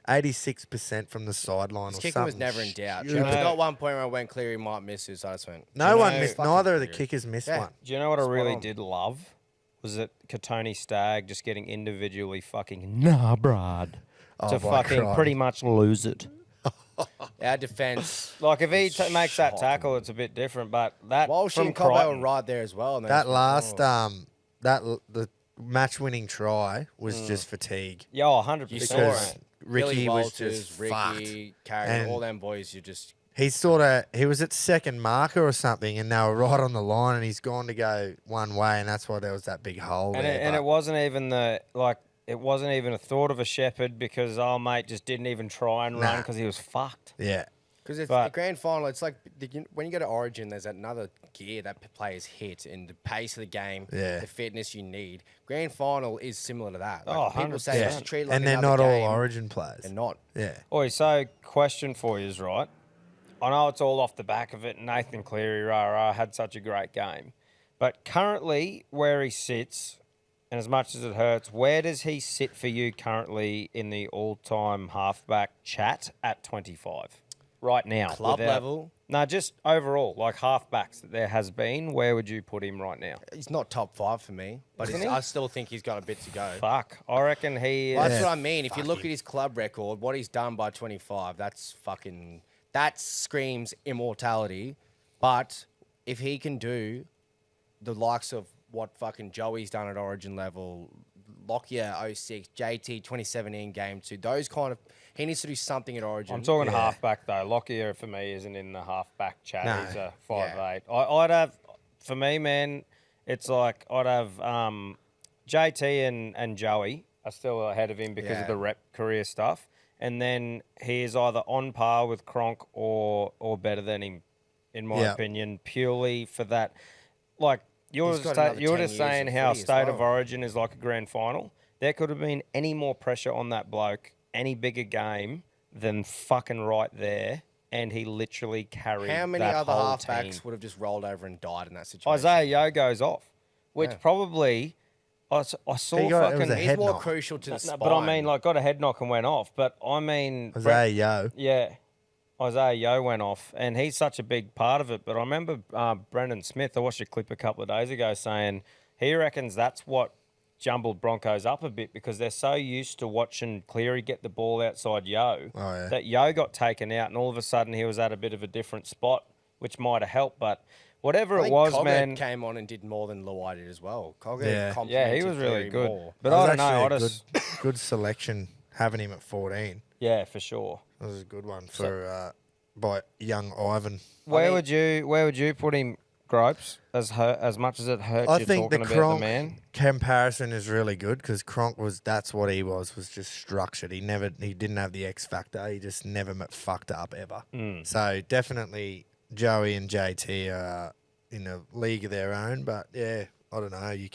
86% from the sideline or something.
Kicking was never in doubt. There was not one point where I went Cleary might miss it, so I just went.
Neither of the kickers missed one.
Do you know what I really did love? Was that Katoni Stagg just getting individually fucking brad to fucking pretty much lose it.
Our defence.
Like, if he makes that tackle, it's a bit different, but that
Walsh
from
and Cobbo
Crichton,
were right there as well.
That last, the match-winning try was just fatigue.
Yeah, 100%.
Because Ricky was just
Ricky, Carrigan, all them boys,
he was at second marker or something, and they were right on the line, and he's gone to go one way, and that's why there was that big hole there.
And it wasn't even it wasn't even a thought of a shepherd because our mate just didn't even try and run because he was fucked.
Yeah.
Because it's the grand final, it's like when you go to Origin, there's another gear that players hit and the pace of the game, the fitness you need. Grand final is similar to that. Like people say you should treat it like
and they're not all Origin players.
They're not.
Yeah.
Oi, so question for you is, right? I know it's all off the back of it. Nathan Cleary, had such a great game. But currently, where he sits, and as much as it hurts, where does he sit for you currently in the all-time halfback chat at 25? Right now.
Club level?
No, just overall, like halfbacks that there has been. Where would you put him right now?
He's not top 5 for me, but I still think he's got a bit to go.
Fuck. I reckon he is.
Well, that's what I mean. If you look at his club record, what he's done by 25, that screams immortality. But if he can do the likes of what fucking Joey's done at Origin level, Lockyer 06, JT 2017 game 2, those kind of, he needs to do something at Origin.
I'm talking halfback though. Lockyer for me isn't in the halfback chat. No. He's a 5'8". I'd have, for me, man, it's like I'd have JT and Joey are still ahead of him because of the rep career stuff, and then he is either on par with Cronk or better than him, in my opinion, purely for that, like. You were just saying how State of Origin is like a grand final. There could have been any more pressure on that bloke, any bigger game than fucking right there, and he literally carried
How many
that
other
whole
halfbacks
team.
would have just rolled over and died in that situation?
Isaiah Yeo goes off, which probably I saw fucking.
He's more crucial to the spine.
But I mean, like, got a head knock and went off. But I mean,
Isaiah Yeo.
Yeah. Isaiah Yeo went off, and he's such a big part of it. But I remember Brendan Smith, I watched a clip a couple of days ago saying he reckons that's what jumbled Broncos up a bit because they're so used to watching Cleary get the ball outside Yeo that Yeo got taken out, and all of a sudden he was at a bit of a different spot, which might have helped. But whatever it was, man,
came on and did more than Luai did as well.
Yeah, he was really good.
More.
But I don't know,
good selection having him at 14.
Yeah, for sure.
That was a good one for by young Ivan.
Where would you put him, Gropes? As much as it hurts,
I think the
Cronk
the comparison is really good because Cronk that's what he was just structured. He didn't have the X factor. He just never fucked up ever. So definitely Joey and JT are in a league of their own. But yeah, I don't know. You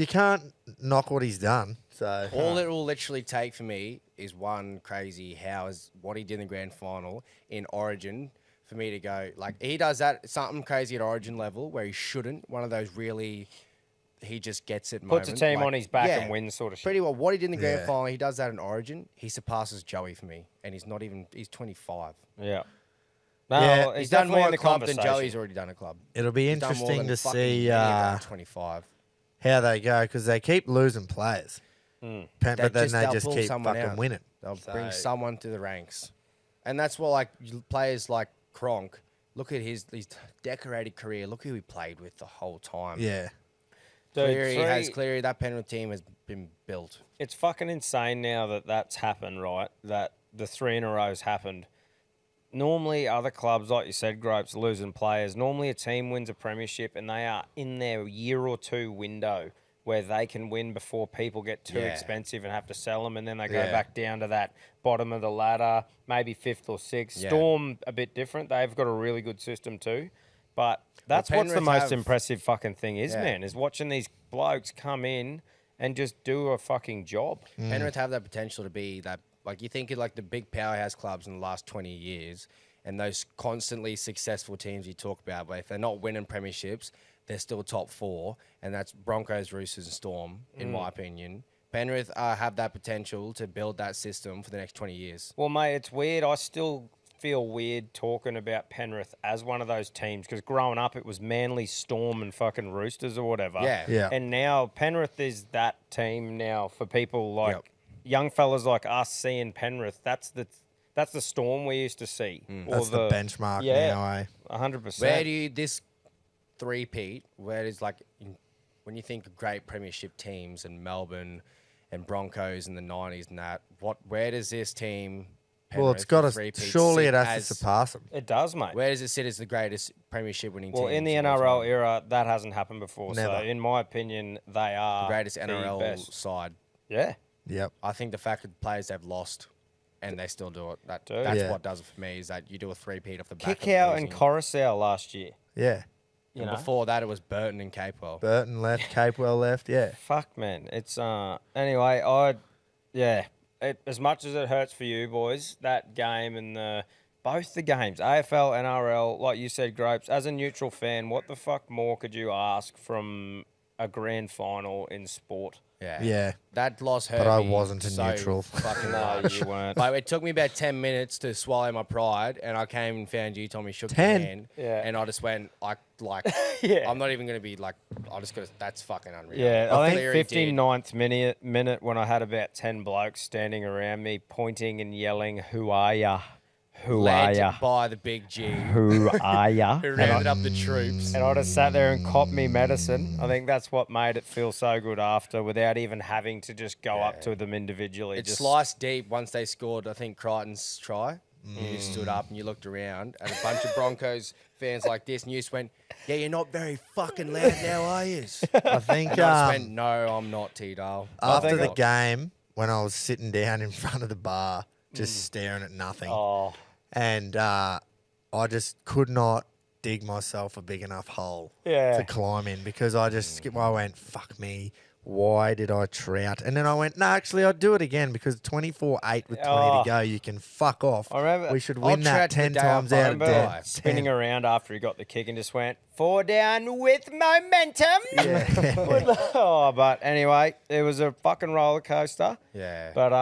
can't knock what he's done. So
all it will literally take for me is one crazy what he did in the grand final in Origin for me to go, like, he does something crazy at Origin level where he shouldn't. One of those really, he just gets it
Puts a team on his back and wins sort of shit.
Pretty well. What he did in the grand final, he does that in Origin. He surpasses Joey for me. And he's 25.
Yeah. No,
he's done more in the club than Joey's already done a club.
It'll be interesting to see
25.
how they go because they keep losing players. But then they
they'll
just
pull
keep
someone
fucking
out.
winning.
They'll bring someone through the ranks. And that's what, like, players like Kronk, look at his decorated career. Look who he played with the whole time.
Yeah.
Cleary, that Penrith team has been built.
It's fucking insane now that that's happened, right? That the 3 in a row's happened. Normally, other clubs, like you said, Gropes, losing players. Normally, a team wins a premiership and they are in their year or two window where they can win before people get too expensive and have to sell them, and then they go back down to that bottom of the ladder, maybe 5th or 6th.
Yeah.
Storm, a bit different. They've got a really good system too. But that's what's the
Penrith
most
have-
impressive fucking thing is, man, is watching these blokes come in and just do a fucking job.
Penrith have that potential to be that, like, you think of like the big powerhouse clubs in the last 20 years and those constantly successful teams you talk about, but if they're not winning premierships, they're still top 4, and that's Broncos, Roosters, and Storm, in my opinion. Penrith have that potential to build that system for the next 20 years.
Well, mate, it's weird. I still feel weird talking about Penrith as one of those teams because growing up it was Manly, Storm, and fucking Roosters or whatever.
Yeah.
And now Penrith is that team now for people like young fellas like us seeing Penrith. That's the Storm we used to see.
That's the benchmark now, eh?
100%.
Where do you, this three-peat, where is like, when you think of great premiership teams and Melbourne and Broncos in the 90s and that, where does this team,
Well, it's got to. Surely it has to surpass them.
It does, mate.
Where does it sit as the greatest premiership winning team?
Well, in the NRL era, that hasn't happened before.
Never.
So, in my opinion, they are
the greatest
the
NRL
best.
side.
Yeah.
Yep.
I think the fact that the players they've lost and they still do it, that's
Yeah.
what does it for me, is that you do a three-peat off the back
Kickout
of
and
losing.
Coruscant last year.
Yeah.
You
And
know?
before that, it was Burton and Capewell.
Burton left, Capewell left. Yeah.
Fuck, man. It's anyway. As much as it hurts for you boys, that game and both the games, AFL, NRL, like you said, Gropes. As a neutral fan, what the fuck more could you ask from a grand final in sport?
Yeah.
That loss hurt
But I
me
wasn't a
so
neutral.
fucking
No,
much.
you weren't.
Like, it took me about 10 minutes to swallow my pride, and I came and found you, Tommy, shook
10?
your hand,
Yeah.
and I just went,
Yeah.
I'm not even going to be like, that's fucking unreal.
Yeah,
What
I think
Cleary did.
59th minute when I had about 10 blokes standing around me pointing and yelling, "Who are ya? Who are
Led
ya?
by the big G,
Who are ya?"
who rounded up the troops.
And I just sat there and copped me medicine. I think that's what made it feel so good after, without even having to just go up to them individually.
It
just
sliced deep once they scored, I think, Crichton's try. You stood up and you looked around, and a bunch of Broncos fans like this, and you just went, "Yeah, you're not very fucking loud now, are you?"
I think
And I just went, "No, I'm not, T-Dale."
after
I'm
the
not."
game, when I was sitting down in front of the bar, just staring at nothing,
oh,
and I just could not dig myself a big enough hole
Yeah.
to climb in because I went, fuck me. Why did I trout? And then I went, no, actually, I'd do it again because 24-8 with 20
Oh.
to go, you can fuck off.
I remember-
we should
I'll
win that
trout the
10
day
times
I
out of
fucking
10.
die.
spinning around after he got the kick and just went 4 down with momentum. Oh, but anyway, it was a fucking roller coaster.
Yeah.
But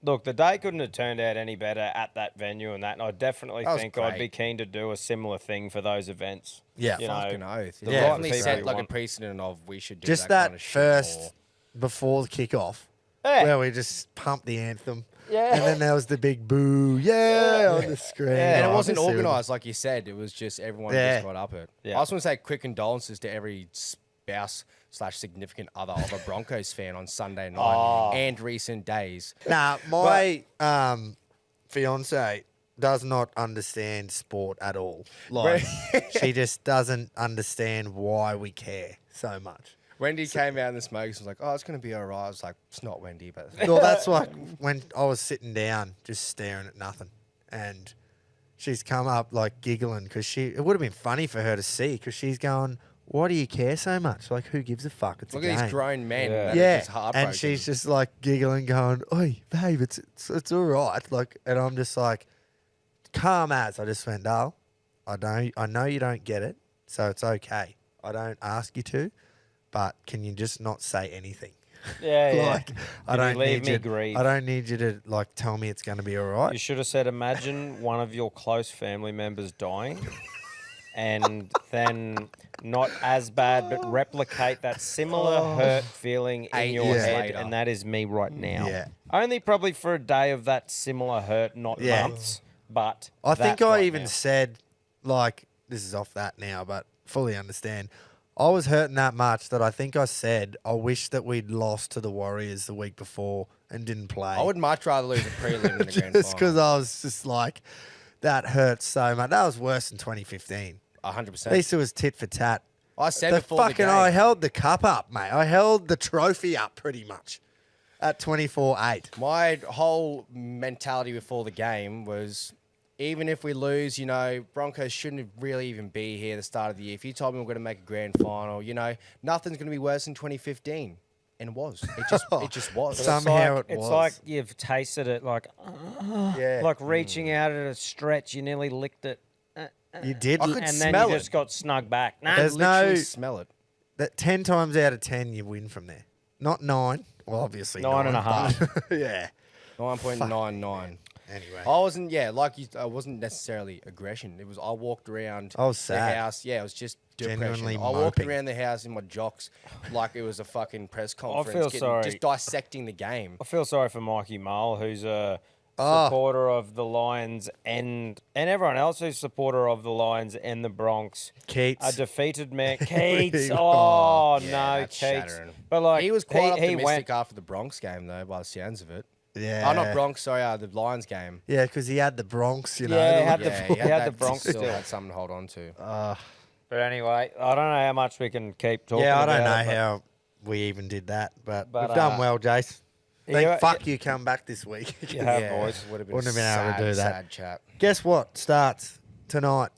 look, the day couldn't have turned out any better at that venue and that. And I definitely
That was
think I'd
great.
be keen to do a similar thing for those events.
Yeah.
You
Fucking
know,
oath.
the
Yeah,
right
definitely
people
set
you
like a
want.
precedent of we should do
Just
that,
that
kind of shit
first,
more.
before the kickoff,
Yeah.
where we just pumped the anthem.
Yeah.
And then there was the big boo, on the screen.
Yeah.
And
Oh,
it wasn't
just see
organised, like you said. It was just everyone
Yeah.
just got up it.
Yeah.
I just want to say quick condolences to every spouse/significant other of a Broncos fan on Sunday night
Oh.
and recent days.
Nah, my fiance does not understand sport at all. Like, she just doesn't understand why we care so much.
Wendy came out in the smokes and was like, "Oh, it's going to be all right." I was like, "It's not Wendy, but..."
Well, that's like when I was sitting down, just staring at nothing, and she's come up like giggling because it would have been funny for her to see because she's going, "Why do you care so much? Like, who gives a fuck? It's
Look
a
at
game."
these grown men.
Yeah.
That are
Yeah,
just heartbroken.
and she's just like giggling, going, "Oi, babe, it's all right." Like, and I'm just like, calm as. I just went, "Dale, I know you don't get it, so it's okay. I don't ask you to, but can you just not say anything?"
Yeah, yeah.
Like, I
Can you
don't
leave
need
me
you.
grieve?
I don't need you to like tell me it's going to be all right.
You should have said, imagine one of your close family members dying and then not as bad, but replicate that similar hurt feeling in
8
your
years
head,
later.
and that is me right now.
Yeah.
Only probably for a day of that similar hurt, not months, but
I think
that
I
right
even
now.
said, like, this is off that now, but fully understand. I was hurting that much that I think I said I wish that we'd lost to the Warriors the week before and didn't play.
I would much rather lose a prelim than the grand final.
Just because I was just like, that hurts so much. That was worse than 2015.
100%.
At least it was tit for tat.
I said before the game.
I held the cup up, mate. I held the trophy up pretty much at 24-8.
My whole mentality before the game was, even if we lose, Broncos shouldn't really even be here at the start of the year. If you told me we're going to make a grand final, nothing's going to be worse than 2015. And it was. It just was.
Somehow it was.
It's like you've tasted it, like
Yeah.
like reaching out at a stretch. You nearly licked it,
You did.
I could
and then
smell
you
it.
just got snug back. Nah,
There's
Literally
no-
smell it.
That 10 times out of 10, you win from there. Not 9. Well, obviously
9.5.
but- yeah.
9.99.
Anyway.
I wasn't, I wasn't necessarily aggression. It was, I walked around
I was
the
sad.
house. Yeah, it was just depression.
Genuinely
I walked
moping.
around the house in my jocks like it was a fucking press conference.
feel sorry.
Just dissecting the game.
I feel sorry for Mikey Mull, who's a
Oh.
supporter of the Lions and everyone else who's supporter of the Lions and the Bronx.
Keats.
A defeated man. Keats.
Oh,
Oh,
yeah,
no,
that's
Keats.
shattering.
But like
He was quite optimistic
went,
after the Bronx game, though, by the sounds of it.
yeah.
Oh, not Bronx, sorry, the Lions game.
Yeah, because he had the Bronx, you know.
Yeah, he
the-
had the-
Yeah,
he had the
that-
Bronx
still
still.
had something to hold on to.
But anyway, I don't know how much we can keep talking
yeah, I
about
don't know
it, but-
how we even did that, but
But,
we've done well, Jace.
yeah,
Thank fuck you come back this week.
You have, boys.
Would have been
Wouldn't have been able to do that.
Sad chat.
Guess what starts tonight?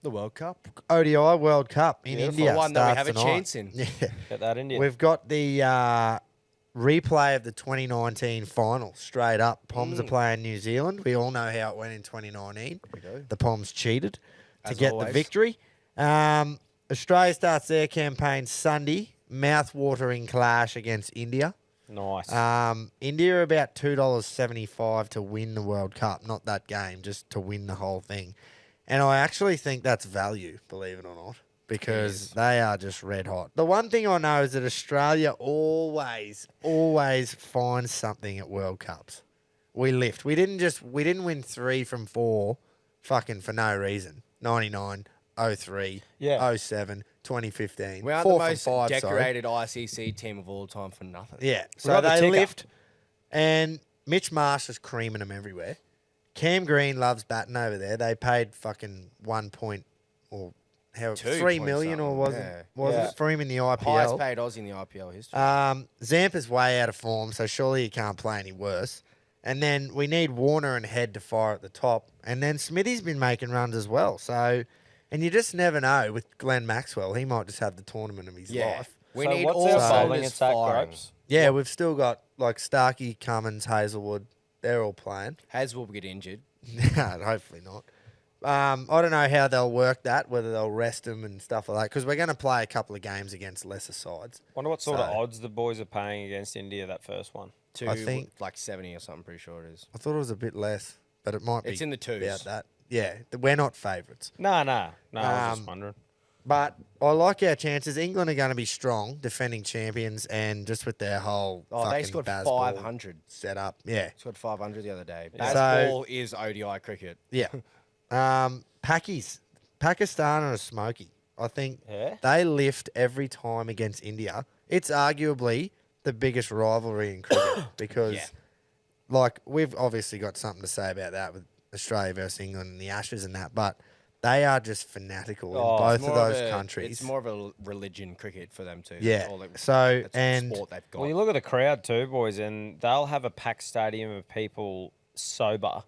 The World Cup.
ODI World Cup in
Beautiful.
India.
One that we
starts
have a
tonight.
chance in.
Yeah.
Get that in you.
We've got the replay of the 2019 final straight up. Poms are playing New Zealand. We all know how it went in 2019.
We do.
The Poms cheated to
As
get
always.
the victory. Australia starts their campaign Sunday. Mouth-watering clash against India.
Nice.
India are about $2.75 to win the World Cup. Not that game, just to win the whole thing. And I actually think that's value, believe it or not, because they are just red hot. The one thing I know is that Australia always finds something at World Cups. We lift. We didn't win 3 from 4 fucking for no reason. 99, 03,
Yeah.
07, 2015.
We aren't
4
the
from
most
5, sorry.
decorated ICC team of all time for nothing.
Yeah.
We
So
got the
they
ticker.
lift, and Mitch Marsh is creaming them everywhere. Cam Green loves batting over there. They paid fucking 1 point or how
2
3
point
million or was
something,
it? Was
yeah.
it for him in the
Highest
IPL?
paid Aussie in the IPL history.
Zampa's way out of form, so surely he can't play any worse. And then we need Warner and Head to fire at the top. And then Smithy's been making runs as well. So, and you just never know with Glenn Maxwell. He might just have the tournament of his life.
We
So
need
what's
all
our
cylinders
bowling attack,
firing.
Gropes?
Yeah, we've still got like Starkey, Cummins, Hazelwood. They're all playing.
Hayes will get injured.
Hopefully not. I don't know how they'll work that, whether they'll rest him and stuff like that, because we're going to play a couple of games against lesser sides.
Wonder what sort of
So-
odds the boys are paying against India that first one.
To
I think-
like 70 or something, pretty sure it is.
I thought it was a bit less, but it might be.
It's in the twos.
About that. Yeah, we're not favourites.
No. I was just
Um,
wondering.
But I like our chances. England are going to be strong, defending champions, and just with their whole
Oh, they
fucking
scored
Bazball
500.
set up. Yeah,
Scored 500 the other day.
So-
Baseball is ODI cricket.
yeah. Pakistan are a smoky. I think
Yeah?
they lift every time against India. It's arguably the biggest rivalry in cricket because,
Yeah.
like, we've obviously got something to say about that with Australia versus England and the Ashes and that, but they are just fanatical
Oh,
in
It's
both of
more
those
a-
countries.
It's more of a religion cricket for them too.
Yeah.
That's all
So,
that's all
and-
the sport they've got.
Well, you look at the crowd too, boys, and they'll have a packed stadium of people sober,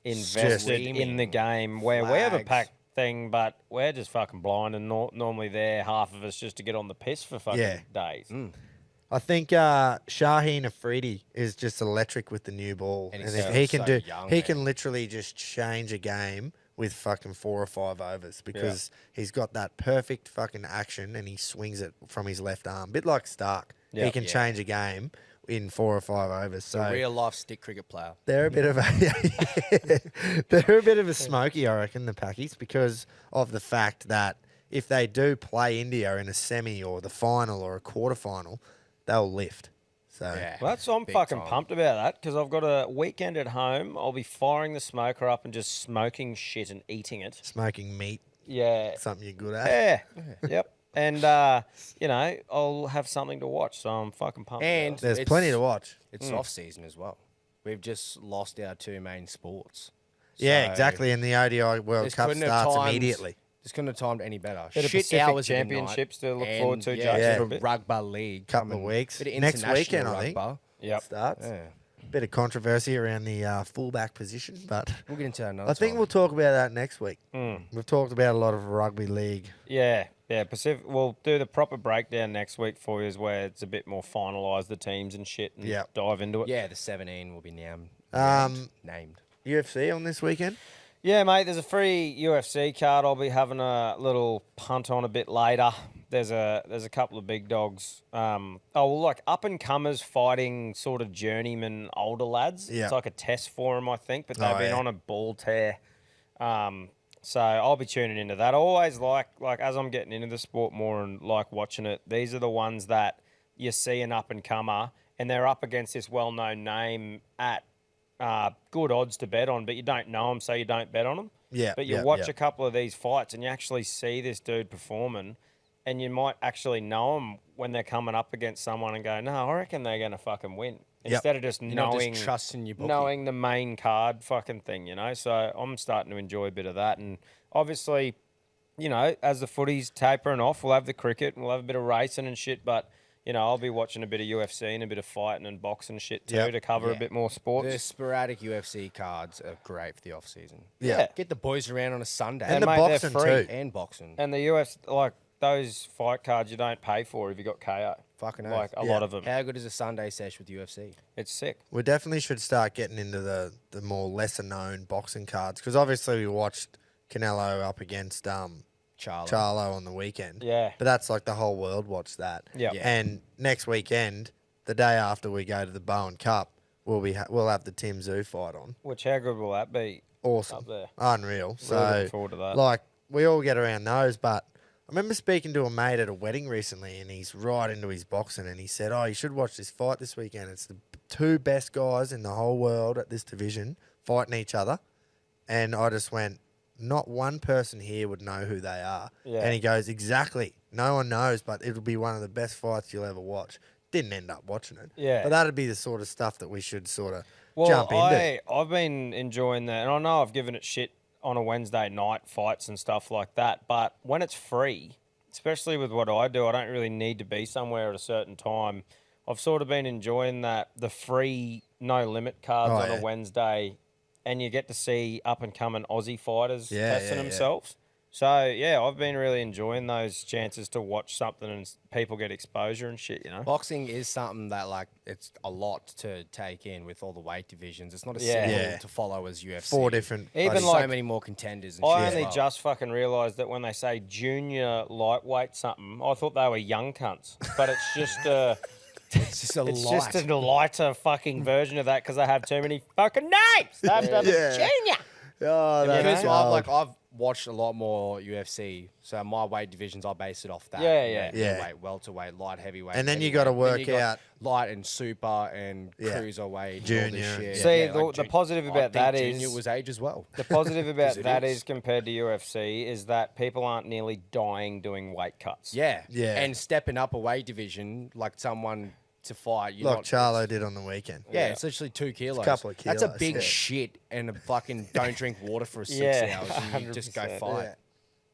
invested in the
Screaming,
game, where we have a
flags.
packed thing, but we're just fucking blind and normally there, half of us just to get on the piss for fucking
Yeah.
days.
I think Shaheen Afridi is just electric with the new ball,
And
and
he's
if he can
so
do,
young,
he
man.
can literally just change a game with fucking 4 or 5 overs because he's got that perfect fucking action and he swings it from his left arm, bit like Stark.
Yeah.
He can
Yeah.
change a game in 4 or 5 overs.
The
So
real life stick cricket player.
they're a bit of a smoky, I reckon, the Packies, because of the fact that if they do play India in a semi or the final or a quarter final, they'll lift. So
Yeah.
Well, I'm
Big
fucking
time.
pumped about that because I've got a weekend at home. I'll be firing the smoker up and just smoking shit and eating it.
smoking meat,
Yeah.
something you're good at.
Yeah. Yep. And, I'll have something to watch, so I'm fucking pumped.
And
about it.
There's plenty to watch.
It's off season as well. We've just lost our 2 main sports.
Yeah,
So
exactly. And the ODI World
this
Cup
couldn't have
starts
timed-
immediately.
This couldn't have timed any better.
Bit of
Shit
Pacific
hours of the night
Championships to look
and,
forward to,
yeah,
Judge,
yeah.
for a bit.
Rugby league.
Couple of
coming.
weeks.
Bit of
Next
international
weekend, I think.
rugby.
Yep.
Starts.
Yeah.
Bit of controversy around the fullback position, but
We'll get into that another
I think
time.
we'll talk about that next week.
Mm.
We've talked about a lot of rugby league.
Yeah. Pacific. We'll do the proper breakdown next week for you, where it's a bit more finalised, the teams and shit, and
Yep.
dive into it.
Yeah, the 17 will be named. Named.
UFC on this weekend.
Yeah, mate, there's a free UFC card. I'll be having a little punt on a bit later. There's a couple of big dogs. Like up-and-comers fighting sort of journeyman older lads.
Yeah.
It's like a test for them, I think, but they've
Oh,
been
yeah.
on a ball tear. So I'll be tuning into that. I always like as I'm getting into the sport more and like watching it, these are the ones that you see an up-and-comer and they're up against this well-known name at good odds to bet on, but you don't know them, so you don't bet on them.
Yeah,
But you
yeah,
watch
yeah.
a couple of these fights and you actually see this dude performing, and you might actually know them when they're coming up against someone and go, no, I reckon they're going to fucking win.
Yep.
Instead of just
You're not
knowing,
just trusting your bookie.
knowing the main card fucking thing, you know? So I'm starting to enjoy a bit of that. And obviously, as the footy's tapering off, we'll have the cricket and we'll have a bit of racing and shit, but I'll be watching a bit of UFC and a bit of fighting and boxing and shit too
Yep.
to cover a
Yeah.
bit more sports.
The sporadic UFC cards are great for the off season.
Yeah.
Get the boys around on a Sunday.
And the
mate, they're
boxing
free.
too.
And boxing.
And the UFC, like those fight cards you don't pay for if you got KO.
Fucking
Like
oath.
a lot of them.
How good is a Sunday sesh with UFC?
It's sick.
We definitely should start getting into the more lesser known boxing cards, because obviously we watched Canelo up against Charlo on the weekend.
Yeah.
But that's like the whole world watched that.
Yeah.
Yeah.
And next weekend, the day after we go to the Bowen Cup, we'll have the Tim Zoo fight on.
Which, how good will that be?
Awesome.
Up there.
Unreal.
Really
So
looking forward to that.
like we all get around those, but I remember speaking to a mate at a wedding recently, and he's right into his boxing, and he said, "Oh, you should watch this fight this weekend. It's the 2 best guys in the whole world at this division fighting each other." And I just went, "Not one person here would know who they are."
Yeah.
And he goes, "Exactly. No one knows, but it'll be one of the best fights you'll ever watch." Didn't end up watching it.
Yeah.
But that'd be the sort of stuff that we should sort of jump into.
I've been enjoying that, and I know I've given it shit on a Wednesday night, fights and stuff like that, but when it's free, especially with what I do, I don't really need to be somewhere at a certain time. I've sort of been enjoying the free no limit cards on
yeah.
a Wednesday, and you get to see up and coming Aussie fighters testing
yeah.
themselves. So yeah, I've been really enjoying those chances to watch something and people get exposure and shit,
Boxing is something that, like, it's a lot to take in with all the weight divisions. It's not as
Yeah.
simple
Yeah.
to follow as UFC.
4 different.
Even
There's
like-
so many more contenders and
I
shit as
only
well.
just fucking realised that when they say junior lightweight something, I thought they were young cunts, but it's just
It's just a
it's
light.
just a lighter fucking version of that because they have too many fucking names. They have to have a
Yeah.
junior.
Oh,
Yeah,
Because
that's
I've watched a lot more UFC, so my weight divisions I base it off that.
Yeah.
Middleweight, welterweight, light, heavyweight.
And then you
heavyweight.
gotta
Then
work
you got
out-
light and super and
Yeah.
cruiserweight,
Junior.
and all this shit.
See,
Yeah,
the positive
I
about
think
that
junior
is-
was age as well.
The positive about
'Cause it
that
is.
is compared to UFC is that people aren't nearly dying doing weight cuts.
Yeah,
Yeah.
and stepping up a weight division like someone to fight. You're
like
not,
Charlo did on the weekend.
Yeah, it's literally 2 kilos.
couple of
That's a
kilos,
big
yeah.
shit, and a fucking don't drink water for 6
Yeah,
hours, and you just go
100%,
fight.
Yeah.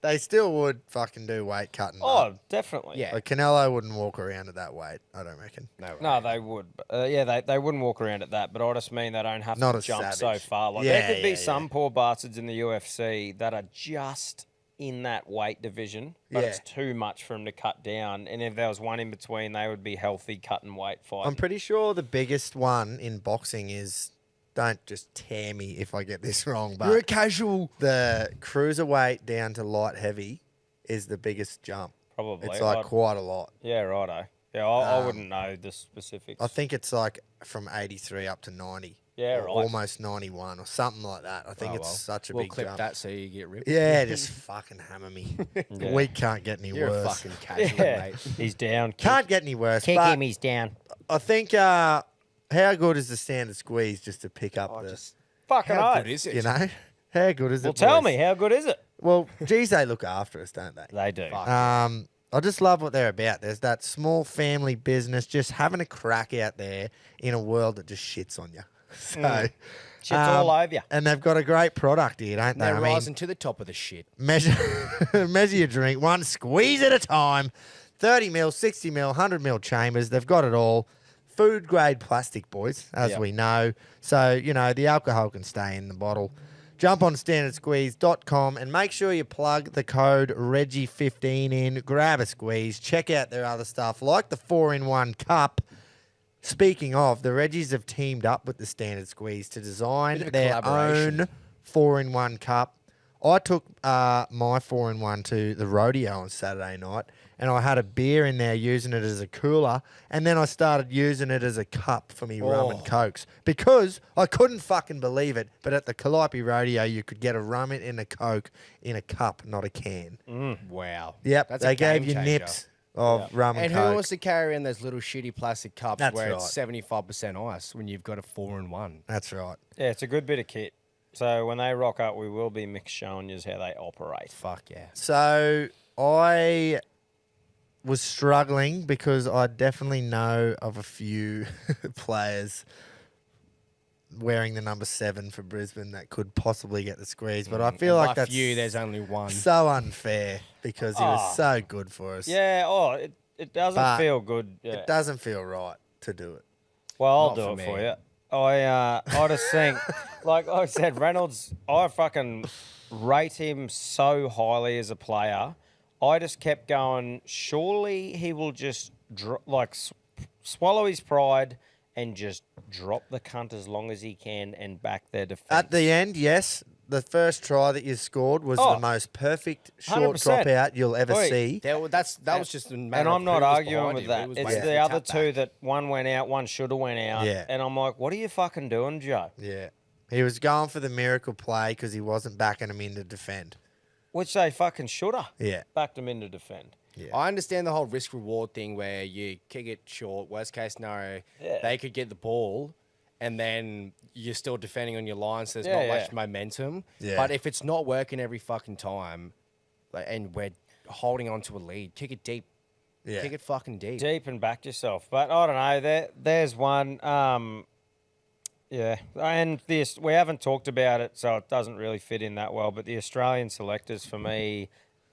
They still would fucking do weight cutting.
Oh, definitely.
Yeah.
Like Canelo wouldn't walk around at that weight, I don't reckon.
No, they would. They wouldn't walk around at that, but I just mean they don't have
Not
to
as
jump so
savage.
far. Like
Yeah,
there could be
yeah,
some
yeah.
poor bastards in the UFC that are just in that weight division, but
Yeah.
it's too much for them to cut down. And if there was one in between, they would be healthy cutting weight fighting.
I'm pretty sure the biggest one in boxing is, don't just tear me if I get this wrong, but
You're a casual.
the cruiserweight down to light heavy is the biggest jump.
Probably.
It's like
I'd-
quite a lot.
Yeah, righto. Yeah, I wouldn't know the specifics.
I think it's like from 83 up to 90.
Yeah,
or
right.
Almost 91 or something like that. I think it's such a
we'll
big
clip
jump.
that so you get ripped.
Yeah, just fucking hammer me.
Yeah.
We can't get any
You're
worse.
a fucking casual,
Yeah,
mate.
he's down.
Can't get any worse.
Kick
but
him, he's down.
I think how good is the standard squeeze just to pick up the,
Fucking
How
oath.
good is it?
you know? How good is
Well,
it,
tell
boys?
me, how good is it?
Well, geez, they look after us, don't they?
They do.
Fuck.
I just love what they're about. There's that small family business just having a crack out there in a world that just shits on you. So,
Shit's all over you.
and they've got a great product here, don't they?
They're
I mean,
rising to the top of the shit.
measure measure your drink one squeeze at a time. 30 mil, 60 mil, 100 mil chambers. They've got it all. Food grade plastic, boys, as
Yep.
we know. So, the alcohol can stay in the bottle. Jump on standardsqueeze.com and make sure you plug the code Reggie15 in. Grab a squeeze. Check out their other stuff like the 4-in-1 cup. Speaking of, the Reggies have teamed up with the Standard Squeeze to design
Bit of a
their
collaboration.
own 4-in-1 cup. I took my 4-in-1 to the rodeo on Saturday night, and I had a beer in there using it as a cooler, and then I started using it as a cup for me rum and cokes because I couldn't fucking believe it. But at the Calliope Rodeo, you could get a rum in a coke in a cup, not a can.
Wow.
Yep,
That's a
they gave
game
you
changer.
nips of rum and
And who
coke.
wants to carry in those little shitty plastic cups
That's
where
right.
it's 75% ice when you've got a 4-in-1?
That's right.
Yeah, it's a good bit of kit. So when they rock up, we will be showing you how they operate.
Fuck yeah.
So I was struggling because I definitely know of a few players wearing the number 7 for Brisbane that could possibly get the squeeze, but I feel
And
like
by
that's
few, there's only one.
so unfair because he was so good for us.
Yeah, it doesn't
But
feel good. Yeah.
It doesn't feel right to do it.
Well, I'll
Not
do
for
it
me.
for you. I just think, like I said, Reynolds, I fucking rate him so highly as a player. I just kept going, surely he will just swallow his pride and just drop the cunt as long as he can and back their defence.
At the end, yes, the first try that you scored was the most perfect short
100%.
dropout you'll ever
Oi.
see.
That was just a matter
And
of
I'm not
who was
arguing
behind
with
him.
that.
Who was
It's
waiting for
the other
tap
two
back.
that one went out, one should have went out.
Yeah.
And I'm like, what are you fucking doing, Joe?
Yeah. He was going for the miracle play because he wasn't backing him in to defend.
Which they fucking should have.
Yeah.
Backed him in to defend.
I understand the whole risk reward thing where you kick it short. Worst case scenario,
Yeah.
they could get the ball, and then you're still defending on your line, so there's
Yeah,
not
yeah.
much momentum.
Yeah.
But if it's not working every fucking time, and we're holding on to a lead, kick it deep.
Yeah.
Kick it fucking deep.
Deep and back yourself. But I don't know. There's one. Yeah. And this, we haven't talked about it, so it doesn't really fit in that well. But the Australian selectors, for me,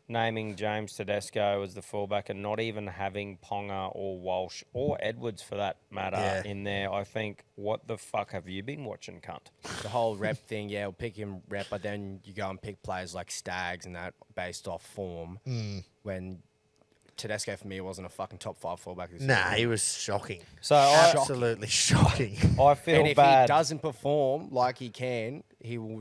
naming James Tedesco as the fullback and not even having Ponga or Walsh or Edwards, for that matter,
Yeah.
in there, I think, what the fuck have you been watching, cunt?
The whole rep thing, yeah, we'll pick him rep, but then you go and pick players like Stags and that based off form. When Tedesco for me wasn't a fucking top 5 fullback. This
Nah,
season.
he was shocking.
So I
Absolutely shocking.
feel
And if
bad.
he doesn't perform like he can,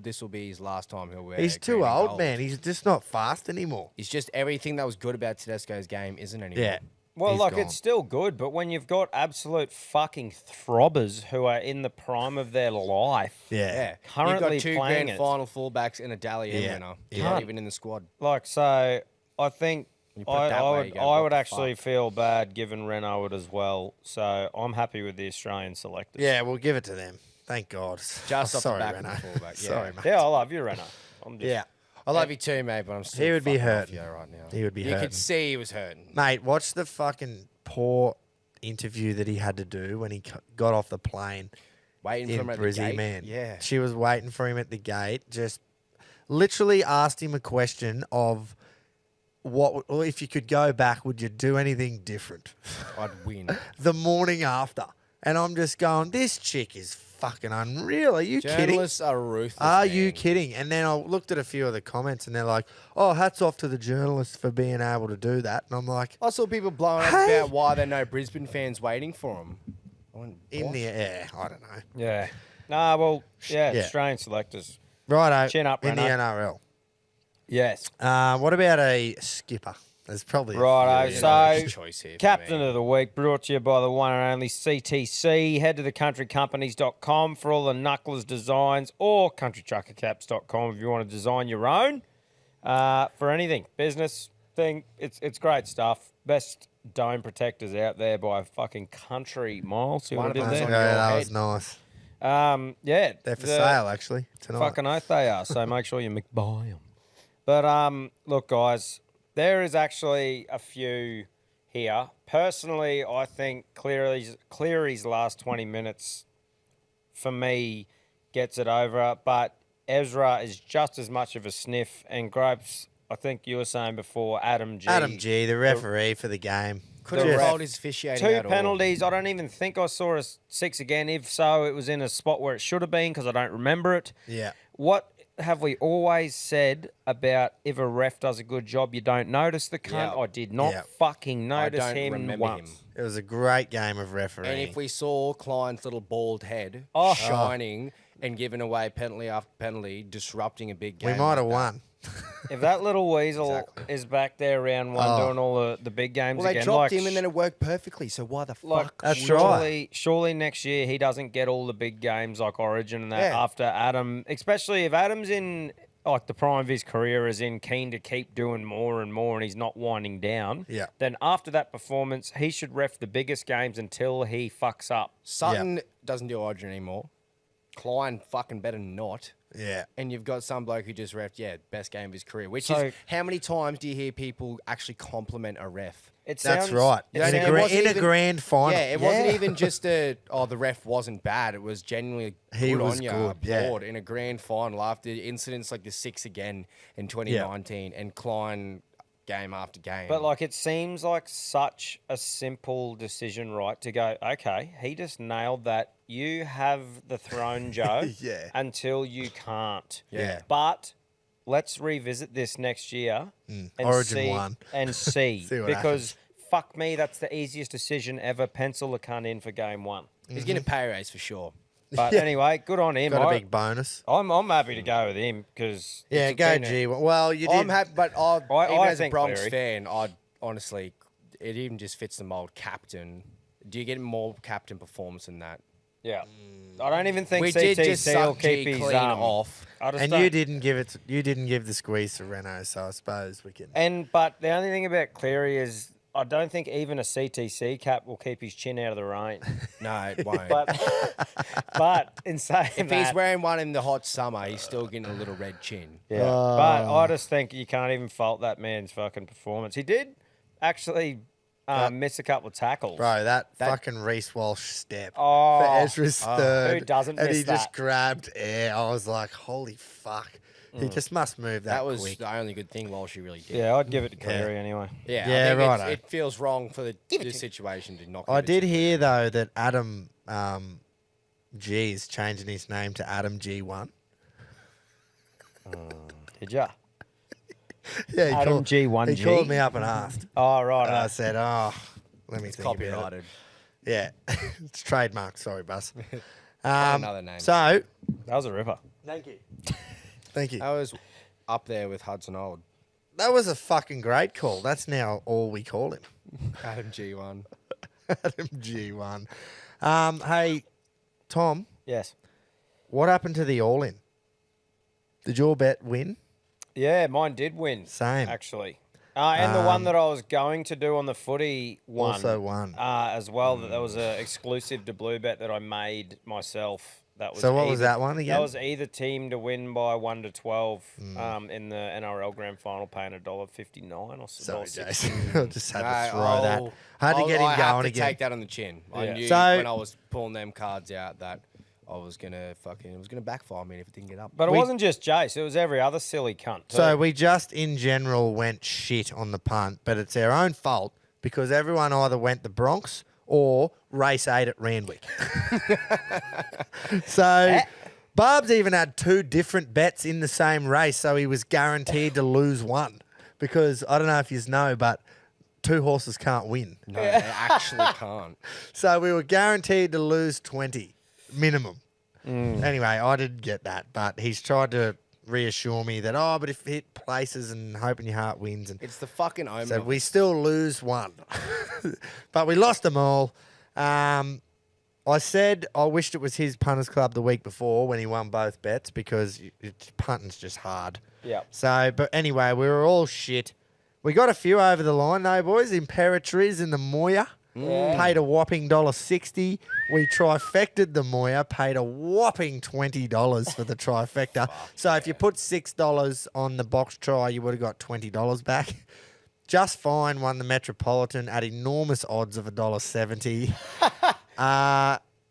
this will be his last time he'll wear.
He's too
green and
old,
gold.
man. He's just not fast anymore.
It's just everything that was good about Tedesco's game isn't anymore.
Yeah.
Well,
He's
look,
gone.
it's still good, but when you've got absolute fucking throbbers who are in the prime of their life,
Yeah.
Currently
You've got 2
playing
grand
it.
final fullbacks and a Dally M
Yeah.
winner.
Yeah.
Not even in the squad.
like, so I think
You put it that way, you go,
I
what
would
the
actually
fuck?
feel bad given Renault it as well. So I'm happy with the Australian selectors.
Yeah, we'll give it to them. Thank God.
Just off the
Sorry,
back of
Renato.
the fullback, yeah.
Sorry, mate.
Yeah, I love you, Renault. I'm just,
Yeah.
I love you too, mate, but I'm still
He would be
fucking off
hurting.
you right now.
He would be
You
hurting.
could see he was hurting.
Mate, watch the fucking poor interview that he had to do when he got off the plane
Waiting for
in
him at the
Brizzy,
gate.
man.
Yeah.
She was waiting for him at the gate, just literally asked him a question of what, or if you could go back, would you do anything different?
I'd win.
The morning after. And I'm just going, this chick is fucking unreal. Are you kidding?
Journalists are ruthless.
Are you
man.
kidding? And then I looked at a few of the comments and they're like, oh, hats off to the journalists for being able to do that. And I'm like,
I saw people blowing up
Hey.
about why there are no Brisbane fans waiting for him. I went,
in
what?
the air, I don't know.
Yeah. Nah, well, yeah,
Yeah.
Australian selectors.
Righto,
Chin up,
in the
Renato.
NRL.
Yes.
What about a skipper? There's probably
Righto,
a few.
so
choice here for
Captain
me.
of the Week brought to you by the one and only CTC. Head to thecountrycompanies.com for all the knucklers designs, or countrytruckercaps.com if you want to design your own for anything. Business thing, it's great stuff. Best dome protectors out there by a fucking country mile. See what I
One
did
of them's
there?
on
Yeah,
your
that
head.
was nice.
Yeah.
They're for
the-
sale, actually, tonight.
Fucking oath they are, so make sure you buy them. But look, guys, there is actually a few here. Personally, I think Cleary's last 20 minutes, for me, gets it over. But Ezra is just as much of a sniff. And Gropes, I think you were saying before, Adam G.
Adam G, the referee for the game.
Couldn't
the
have
ref-
rolled his officiating
Two
at all.
penalties. I don't even think I saw a 6 again. If so, it was in a spot where it should have been because I don't remember it.
Yeah.
What have we always said about if a ref does a good job, you don't notice the cunt?
Yeah.
I did not
Yeah.
fucking notice
don't
him
remember
once.
him.
It was a great game of refereeing.
And if we saw Klein's little bald head
Oh.
shining and giving away penalty after penalty, disrupting a big game,
we might have
like that.
won.
If that little weasel
Exactly.
is back there round one
Oh.
doing all the big games
Well, they
again,
dropped
like,
him and then it worked perfectly. So why the
like
fuck?
That's
surely next year he doesn't get all the big games like Origin and that
Yeah.
after Adam, especially if Adam's in like the prime of his career is in keen to keep doing more and more and he's not winding down.
Yeah.
Then after that performance, he should ref the biggest games until he fucks up.
Sutton doesn't do Origin anymore. Klein fucking better not.
Yeah.
And you've got some bloke who just refed, best game of his career. Which
So-
is, how many times do you hear people actually compliment a ref?
It
That's
sounds,
right.
it
Yeah,
In,
and
a,
it
gra-
wasn't
in a
even-
grand final.
Yeah, it wasn't even just the ref wasn't bad. It was genuinely
He
good
was
on you,
good, yeah.
applaud in a grand final after incidents like the 6 again in 2019 and Klein game after game.
But like it seems like such a simple decision, right? To go, okay, he just nailed that. You have the throne, Joe,
Yeah.
until you can't.
Yeah.
But let's revisit this next year and
Origin
see,
1.
and see,
See what
because fuck me, that's the easiest decision ever. Pencil the cunt in for game one.
he's getting a pay raise for sure.
But
Yeah.
anyway, good on him.
Got a
I-
big bonus.
I'm happy to go with him because
Yeah, go G. Well, you did.
I'm happy, but even
I
as a
think
Bronx
Cleary.
fan, I'd honestly, it even just fits the mold. Captain. Do you get more captain performance than that?
Yeah, I don't even think
We did just
CTC will
suck
keep
G
his
clean off.
I just
And
don't-
you didn't give it. You didn't give the squeeze to Renault, so I suppose we can.
But the only thing about Cleary is I don't think even a CTC cap will keep his chin out of the rain.
No, it won't.
But in saying
if
that,
he's wearing one in the hot summer, he's still getting a little red chin.
yeah. But I just think you can't even fault that man's fucking performance. He did actually miss a couple of tackles.
Bro, that fucking Reece Walsh step
Oh,
for Ezra's third.
who doesn't
And
miss
he just
that?
grabbed air. I was like, holy fuck. He just must move that,
That was
quick.
the only good thing while she really did.
Yeah, I'd give it to Cleary anyway.
Yeah,
Yeah,
I think
righto.
it feels wrong for the situation to not.
I
give it
did
to
hear, though, that Adam G is changing his name to Adam G1.
Did ya?
Yeah, he
Adam
called,
G1G?
He called me up and asked.
Oh, right.
And I said, oh, let me
It's
think about it.
copyrighted.
Yeah, it's trademarked. Sorry, Bus.
Another name.
So,
That was a ripper.
thank you. Thank you.
That was up there with Hudson Old.
That was a fucking great call. That's now all we call him.
Adam G1.
Adam G1. Hey, Tom,
Yes.
what happened to the all-in? Did your bet win?
Yeah, mine did win.
Same.
Actually. And the one that I was going to do on the footy won.
Also won.
As well. That was an exclusive to Blue Bet that I made myself. That was
So what was that one again?
That was either team to win by 1 to 12 in the NRL Grand Final, paying $1.59 or
Sorry,
$1.60.
Jason. I just had to
No,
throw that. I had to get him
I have
going
to
again.
take that on the chin. I
Yeah.
knew
So-
when I was pulling them cards out that I was gonna it was gonna backfire me if it didn't get up.
But it
We-
wasn't just Jace. It was every other silly cunt. Too.
So we just, in general, went shit on the punt, but it's our own fault because everyone either went the Bronx or race 8 at Randwick. So Barb's even had 2 different bets in the same race, so he was guaranteed to lose one because I don't know if you know, but 2 horses can't win.
No, they actually can't.
So we were guaranteed to lose 20 minimum. Anyway, I didn't get that, but he's tried to reassure me that, but if it hit places and hope in your heart wins. And
It's the fucking omen.
so we still lose one. But we lost them all. I said I wished it was his punters club the week before when he won both bets because punting's just hard.
Yeah.
So, but anyway, we were all shit. We got a few over the line though, boys. Imperatriz in the Moya. Paid a whopping $1.60. We trifected the Moya, paid a whopping $20 for the trifecta. So if you put $6 on the box try, you would have got $20 back. Just Fine won the Metropolitan at enormous odds of $1.70.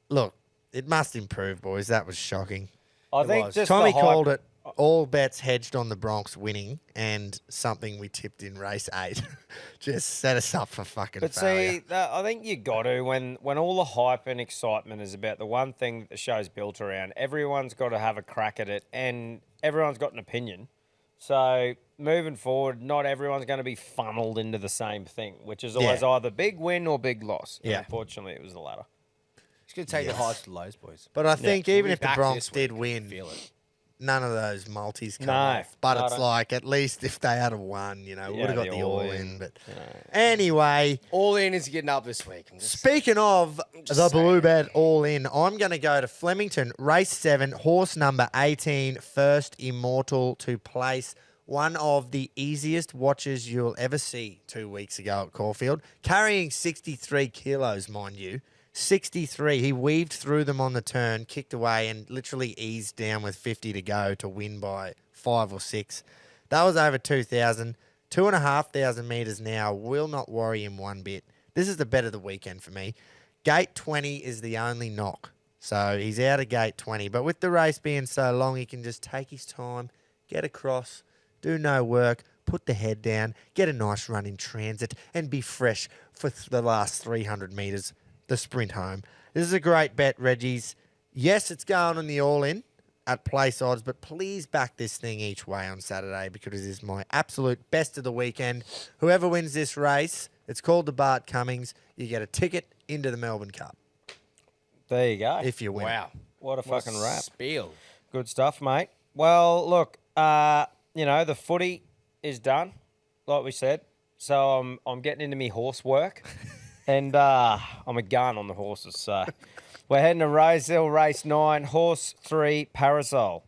Look, it must improve, boys. That was shocking.
I think just
Tommy
the hype-
called it all bets hedged on the Bronx winning and something we tipped in race 8. Just set us up for fucking
But
failure.
see, I think you got to when all the hype and excitement is about the one thing that the show's built around. Everyone's got to have a crack at it, and everyone's got an opinion. So moving forward, not everyone's going to be funneled into the same thing, which is always either big win or big loss. And unfortunately, it was the latter.
It's going to take the highs to the lows, boys.
But I think even
We'll
if
be
the
back
Bronx
this
did
week.
win,
Feel it.
none of those multis come
No,
off. But
I
it's
don't-
like at least if they had a won, we would have got
the
the
all
all
in.
in. But anyway,
All in is getting up this week.
speaking of the
saying.
blue bet all in, I'm going to go to Flemington, race 7, horse number 18, First Immortal to place. One of the easiest watches you'll ever see 2 weeks ago at Caulfield. Carrying 63 kilos, mind you. 63. He weaved through them on the turn, kicked away, and literally eased down with 50 to go to win by 5 or 6. That was over 2,000. 2,500 metres now will not worry him one bit. This is the bet of the weekend for me. Gate 20 is the only knock. So he's out of gate 20. But with the race being so long, he can just take his time, get across, do no work, put the head down, get a nice run in transit, and be fresh for the last 300 metres, the sprint home. This is a great bet, Reggies. Yes, it's going on the all-in at place odds, but please back this thing each way on Saturday because it is my absolute best of the weekend. Whoever wins this race, it's called the Bart Cummings. You get a ticket into the Melbourne Cup
There you go.
if you win.
Wow.
What a fucking wrap.
Spiel.
Good stuff, mate. Well, look, the footy is done, like we said. So I'm getting into me horse work, and I'm a gun on the horses. So we're heading to Rosehill, race 9, horse 3, Parasol.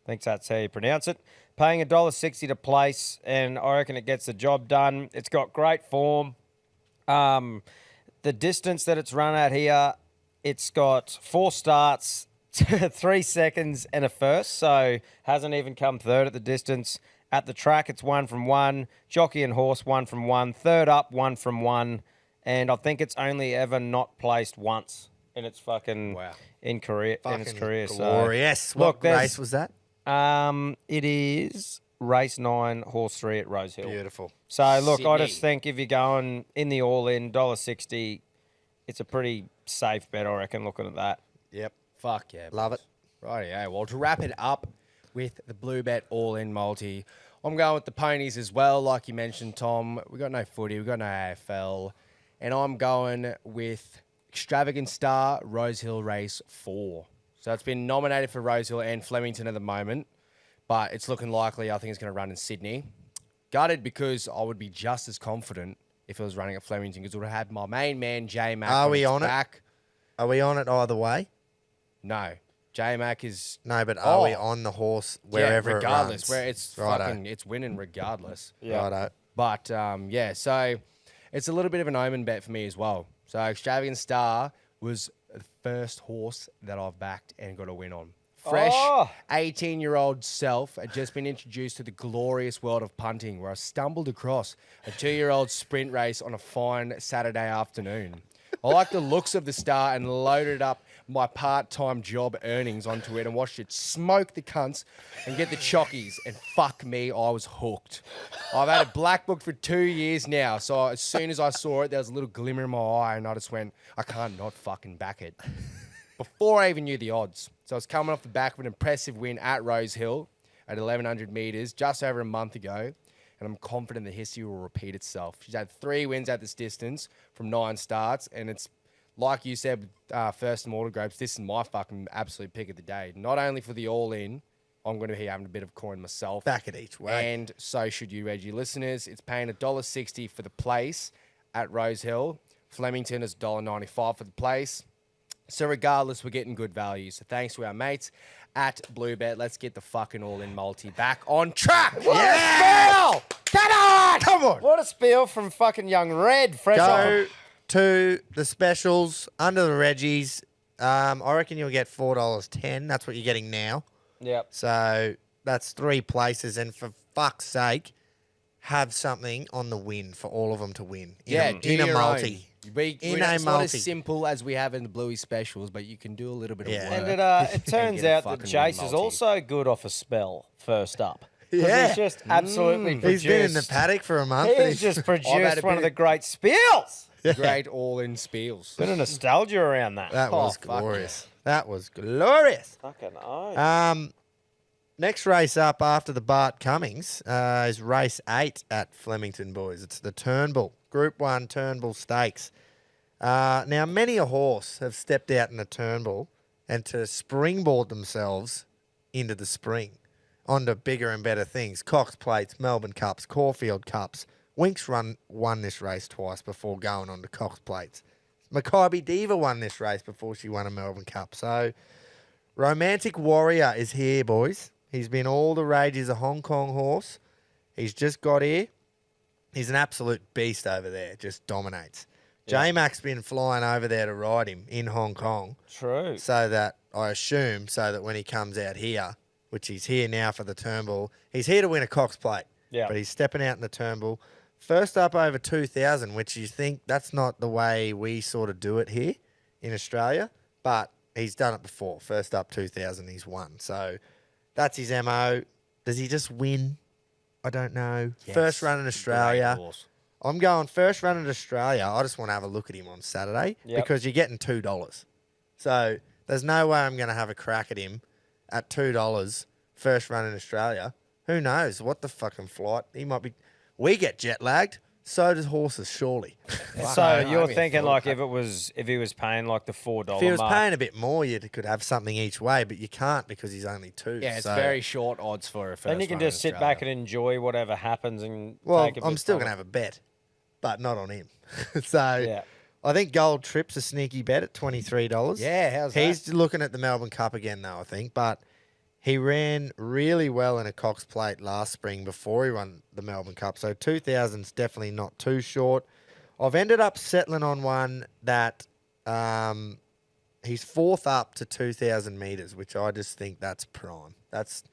I think that's how you pronounce it. Paying $1.60 to place, and I reckon it gets the job done. It's got great form. The distance that it's run at here, it's got 4 starts, 3 seconds and a first, so hasn't even come third at the distance. At the track, it's 1 from 1. Jockey and horse, 1 from 1. Third up, 1 from 1. And I think it's only ever not placed once in its fucking in its career.
Glorious.
So,
What
there's-
race was that?
it is race 9, horse 3 at Rosehill.
Beautiful.
So look, I
Sydney.
just think if you're going in the all-in $1.60, it's a pretty safe bet, I reckon. Looking at that.
Yep.
Fuck yeah.
Love
boys. Rightio. Well, to wrap it up with the Blue Bet all-in multi, I'm going with the ponies as well. Like you mentioned, Tom, we got no footy, we got no AFL, and I'm going with Extravagant Star Rosehill Race 4. So it's been nominated for Rosehill and Flemington at the moment, but it's looking likely I think it's going to run in Sydney. Gutted because I would be just as confident if it was running at Flemington because it would have had my main man, J-Mac.
Are we
its
on it?
back.
Are we on it either way?
No. J-Mac is...
No, but are we
Oh.
on the horse wherever
regardless,
it runs?
where it's
Righto.
fucking, it's winning regardless.
Yeah.
Righto.
But so it's a little bit of an omen bet for me as well. So Extravagant Star was the first horse that I've backed and got a win on. Fresh,
Oh.
18-year-old self had just been introduced to the glorious world of punting, where I stumbled across a 2-year-old sprint race on a fine Saturday afternoon. I liked the looks of the star and loaded up my part-time job earnings onto it and watched it smoke the cunts and get the chockies. And fuck me, I was hooked. I've had a black book for 2 years now, so as soon as I saw it, there was a little glimmer in my eye and I just went, I can't not fucking back it. Before I even knew the odds. So I was coming off the back of an impressive win at Rosehill at 1,100 metres just over a month ago. And I'm confident the history will repeat itself. She's had 3 wins at this distance from 9 starts. And it's, like you said, First Immortal Grapes, this is my fucking absolute pick of the day. Not only for the all-in, I'm going to be having a bit of coin myself.
Back it each way.
And so should you, Reggie listeners. It's paying $1.60 for the place at Rosehill. Flemington is $1.95 for the place. So regardless, we're getting good value. So thanks to our mates at Bluebet. Let's get the fucking all-in multi back on track.
What a spiel!
Come on.
What a spiel from fucking young Red. Fresh
Go
off.
to the specials under the Reggies. I reckon you'll get $4.10. That's what you're getting now.
Yep.
So that's 3 places. And for fuck's sake, have something on the win for all of them to win. In a multi.
It's not as simple as we have in the Bluey specials, but you can do a little bit of work.
And it turns out that Jace is also good off a spell first up.
Yeah.
He's just absolutely produced.
He's been in the paddock for a month.
He's just produced one of the great spiels.
Great all-in spiels.
Bit of nostalgia around that.
That was glorious. That was glorious.
Fucking oath.
Next race up after the Bart Cummings is race 8 at Flemington, boys. It's the Turnbull, Group 1 Turnbull Stakes. Now, many a horse have stepped out in the Turnbull and to springboard themselves into the spring, onto bigger and better things. Cox Plates, Melbourne Cups, Caulfield Cups. Winks won this race twice before going on to Cox Plates. Makybe Diva won this race before she won a Melbourne Cup. So, Romantic Warrior is here, boys. He's been all the rage. He's a Hong Kong horse. He's just got here. He's an absolute beast over there. Just dominates. Yeah. J-Mac's been flying over there to ride him in Hong Kong.
True.
So that, I assume, so that when he comes out here, which he's here now for the Turnbull, he's here to win a Cox Plate.
Yeah.
But he's stepping out in the Turnbull. First up over 2,000, which you think that's not the way we sort of do it here in Australia. But he's done it before. First up 2,000, he's won. So that's his MO. Does he just win? I don't know.
Yes.
First run in Australia. I'm going first run in Australia. I just want to have a look at him on Saturday because you're getting $2. So there's no way I'm going to have a crack at him at $2 first run in Australia. Who knows what the fucking flight? He might be. We get jet lagged. So does horses, surely.
So you're thinking like if he was paying like the $4
if he was
mark.
paying a bit more, you could have something each way, but you can't because he's only 2.
Yeah, it's very short odds for a first.
Then you can
run
just
in
sit back
Australia.
and enjoy whatever happens and
Well,
take a bit
I'm still
from
going to
it.
have a bet, but not on him. So
Yeah.
I think Gold Trip's a sneaky bet at $23.
Yeah, how's that?
He's looking at the Melbourne Cup again, though, I think. But he ran really well in a Cox Plate last spring before he won the Melbourne Cup. So 2,000's definitely not too short. I've ended up settling on one that he's 4th up to 2,000 metres, which I just think that's prime. That's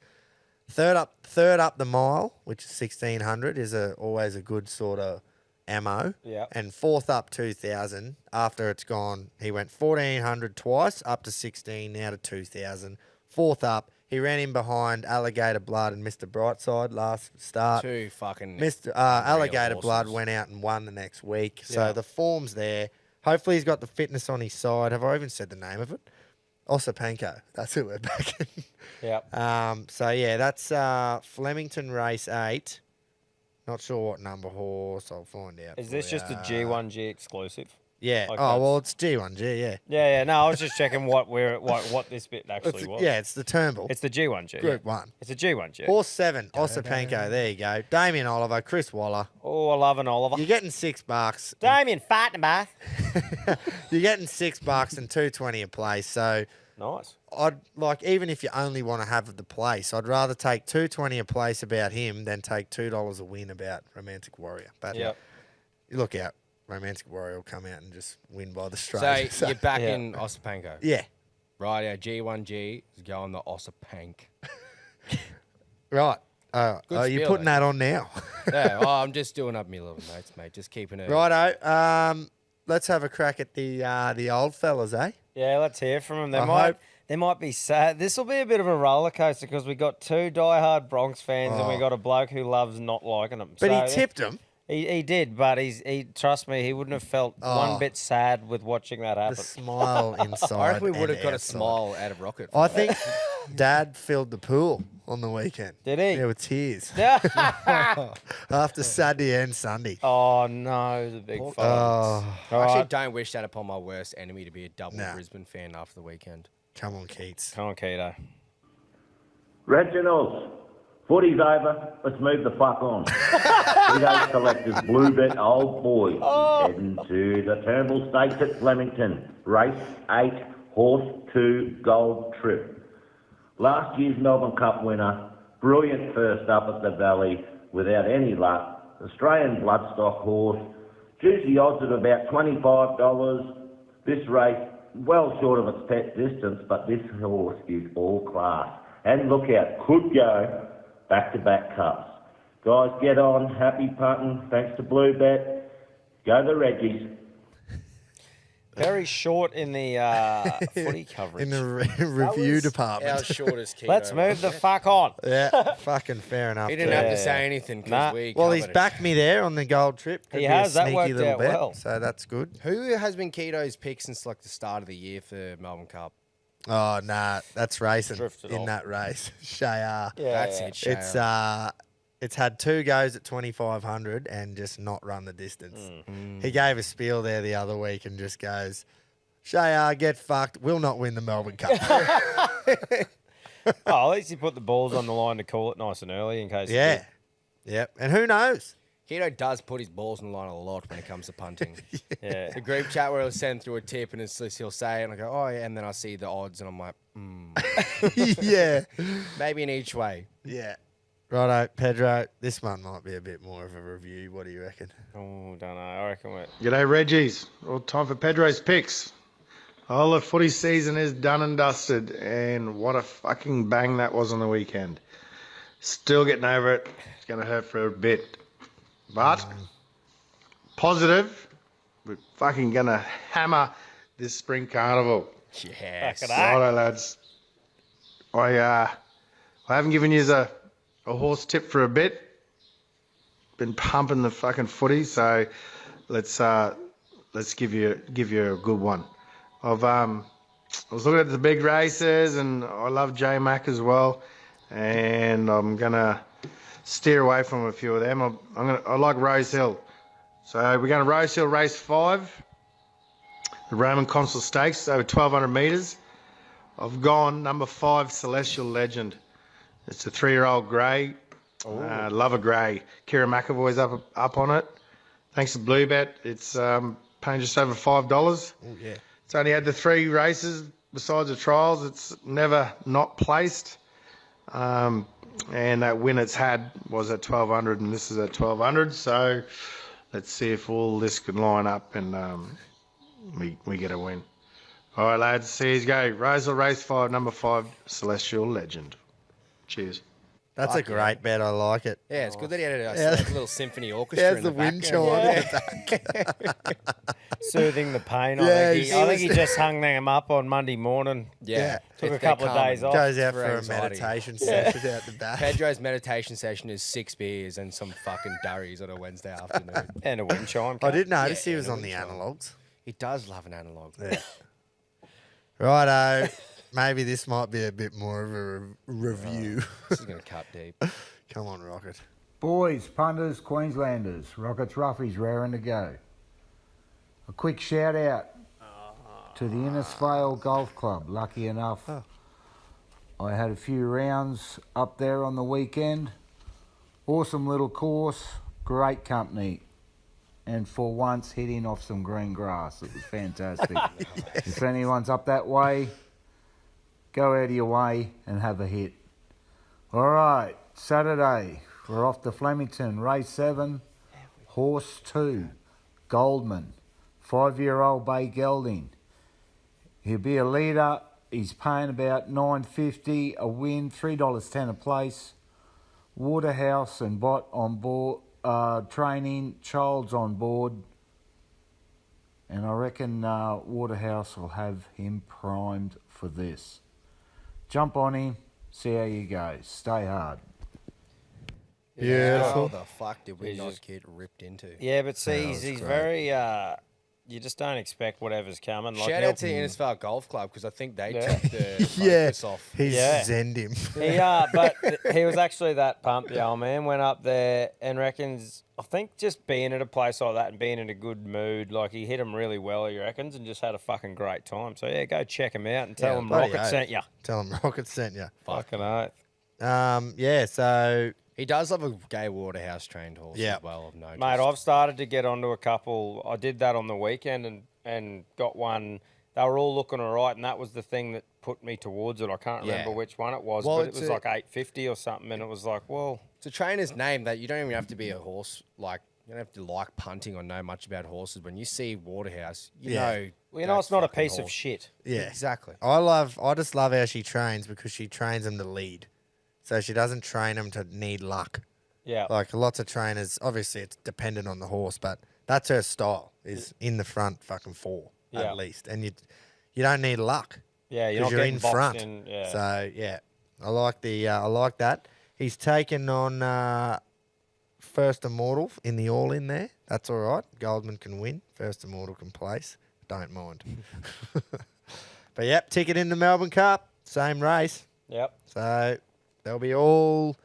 third up the mile, which is 1,600, is always a good sort of ammo.
Yeah.
And 4th up 2,000 after it's gone. He went 1,400 twice, up to 16, now to 2,000. 4th up. He ran in behind Alligator Blood and Mr. Brightside last start.
Two fucking
Alligator
horses.
Blood went out and won the next week. So the form's there. Hopefully he's got the fitness on his side. Have I even said the name of it? Ossipenko. That's who we're backing.
Yeah.
So, yeah, that's Flemington Race 8. Not sure what number horse. I'll find out.
Is this just a G1G exclusive?
Yeah.
Like
It's G1G, yeah.
Yeah. No, I was just checking what this bit actually was.
Yeah, it's the Turnbull.
It's the G1G.
Group 1.
It's a G1G.
Horse 7, Ossipenko. There you go. Damien Oliver, Chris Waller.
Oh, I love an Oliver.
You're getting $6.
Damien, fat in the bath.
You're getting $6 and $2.20 a place. So
Nice.
I'd like, even if you only want to have the place, I'd rather take $2.20 a place about him than take $2 a win about Romantic Warrior. But
Yep.
you look out, Romantic Warrior will come out and just win by the
So
straight.
you're back in Ossipenko.
Yeah.
Right, our G1G is going the Ossipank.
Right. You're
spiel,
putting
though.
that on now.
Yeah, I'm just doing up my little notes, mate. Just keeping it.
Righto. Let's have a crack at the old fellas, eh?
Yeah, let's hear from them.
I hope-
They might be sad. This will be a bit of a roller coaster because we got 2 diehard Bronx fans and we got a bloke who loves not liking them.
But he tipped him.
He did, but he trust me, he wouldn't have felt one bit sad with watching that
The
happen.
smile inside.
I reckon we would have
and
got a
outside.
smile out of Rocket.
I think Dad filled the pool on the weekend.
Did he?
Yeah, with tears.
Yeah.
After Saturday and Sunday.
Oh no, the big fight.
Oh,
I actually don't wish that upon my worst enemy to be a double
Nah.
Brisbane fan after the weekend.
come on, Keats.
Come on, Keto.
Reginald, footy's over. Let's move the fuck on. Today's selectors Bluebet Old Boys is heading to the Turnbull Stakes at Flemington. Race 8, Horse 2 Gold Trip. Last year's Melbourne Cup winner, brilliant first up at the Valley without any luck. Australian bloodstock horse, juicy odds at about $25. This race, well short of its pet distance, but this horse is all class. And look out, could go back-to-back cups. Guys, get on. Happy punting. Thanks to Bluebet. Go the Reggies.
Very short in the footy coverage.
In the review department.
Our shortest keto.
Let's move the fuck on.
Yeah, fucking fair enough.
He didn't have to say anything because
Nah.
we
Well,
covered
he's
it.
backed me there on the gold trip. Could
He
be a
has. That
sneaky
worked
little
out
bet,
well.
so that's good.
Who has been Keto's pick since like the start of the year for Melbourne Cup?
Oh, nah, that's racing
Drifted
in
off.
that race. Shayar.
That's it. Shayar.
It's had 2 goes at 2,500 and just not run the distance. He gave a spiel there the other week and just goes, Shayar, get fucked. Will not win the Melbourne Cup.
Oh, at least he put the balls on the line to call it nice and early in case.
Yeah. Yep. And who knows?
Keto does put his balls in the line a lot when it comes to punting.
Yeah.
The group chat where he'll send through a tip and he'll say it and I go, oh yeah, and then I see the odds and I'm like,
Yeah.
maybe in each way.
Yeah. Righto, Pedro, this one might be a bit more of a review. What do you reckon?
Oh, don't know. I reckon we're.
G'day, Reggies. All time for Pedro's picks. All the footy season is done and dusted, and what a fucking bang that was on the weekend. Still getting over it. It's going to hurt for a bit. But, positive, we're fucking going to hammer this spring carnival.
Yes.
Back it up.
Righto, lads. I haven't given you a horse tip for a bit. Been pumping the fucking footy, so let's give you a good one. I was looking at the big races, and I love J Mac as well, and I'm gonna steer away from a few of them. I like Rose Hill, so we're going to Rose Hill race 5, the Roman Consul Stakes over 1,200 metres. I've gone number 5, Celestial Legend. It's a 3-year-old grey. Love a grey. Kira McAvoy's up on it. Thanks to Bluebet, it's paying just over $5.
Oh, yeah.
It's only had the 3 races besides the trials. It's never not placed. And that win it's had was at 1,200 and this is at 1,200. So let's see if all this can line up and we get a win. All right, lads, see you go. Rosal Race 5, number 5, Celestial Legend. Cheers.
That's a great bet. I like it.
Yeah, it's good that he had a little symphony orchestra
There's
in
the
the
wind
background.
chime in the back.
Soothing the pain.
Yeah,
I think he just hung them up on Monday morning.
Yeah.
Took a
If
couple
they're
of days
calm.
off.
Goes out
for
for a
anxiety.
meditation session out the back.
Pedro's meditation session is 6 beers and some fucking durries on a Wednesday afternoon.
And a wind chime.
I did notice
Yeah,
he was
and a
on the
wind chime.
analogues.
He does love an analog.
Yeah. Righto. Maybe this might be a bit more of a review.
This is going to cut deep.
Come on, Rocket.
Boys, punters, Queenslanders, Rockets roughies raring to go. A quick shout out to the Innisfail Golf Club. Lucky enough, I had a few rounds up there on the weekend. Awesome little course, great company, and for once hitting off some green grass. It was fantastic. If anyone's up that way, go out of your way and have a hit. All right, Saturday, we're off to Flemington, race 7, horse 2, Goldman, 5-year-old Bay Gelding. He'll be a leader. He's paying about $9.50 a win, $3.10 a place. Waterhouse and Bot on board, training, Childs on board. And I reckon Waterhouse will have him primed for this. Jump on him, see how you go. Stay hard.
How the fuck did we
He's
not
just-
get ripped into?
Yeah, but see,
was
he's
great.
very. You just don't expect whatever's coming. Like
Shout
he'll-
out to Innisfail Golf Club because I think they
Yeah.
took the
Yeah.
focus off.
He's
Yeah.
zenned him.
But he was actually that pumped, the old man. Went up there and reckons, I think just being at a place like that and being in a good mood, like he hit him really well, he reckons, and just had a fucking great time. So yeah, go check him out and tell him
bloody
Rocket
oath.
sent you.
Tell him Rocket sent you.
Fucking oath.
Yeah, so
He does love a gay Waterhouse trained horse
Yeah.
as well, I've noticed.
Mate, I've started to get onto a couple. I did that on the weekend and got one. They were all looking all right, and that was the thing that put me towards it. I can't remember
Yeah.
which one it was,
Well,
but it
it's
was
a-
like $850 or something, and it was like, well,
It's a trainer's name that you don't even have to be a horse, like, you don't have to like punting or know much about horses. When you see Waterhouse, you
Yeah.
know.
well, you know,
that
it's not a
fucking
piece of
horse.
shit.
yeah.
Exactly.
I just love how she trains because she trains them to lead. So she doesn't train them to need luck.
Yeah.
Like lots of trainers, obviously it's dependent on the horse, but that's her style, is in the front fucking four
Yeah.
at least. And you don't need luck.
Yeah, you're not
Because you're
getting
in
boxed
front.
in. Yeah.
So yeah, I like that. He's taken on First Immortal in the all in there. That's all right. Goldman can win. First Immortal can place. Don't mind. But yep, ticket in the Melbourne Cup, same race.
Yep.
So they'll be all,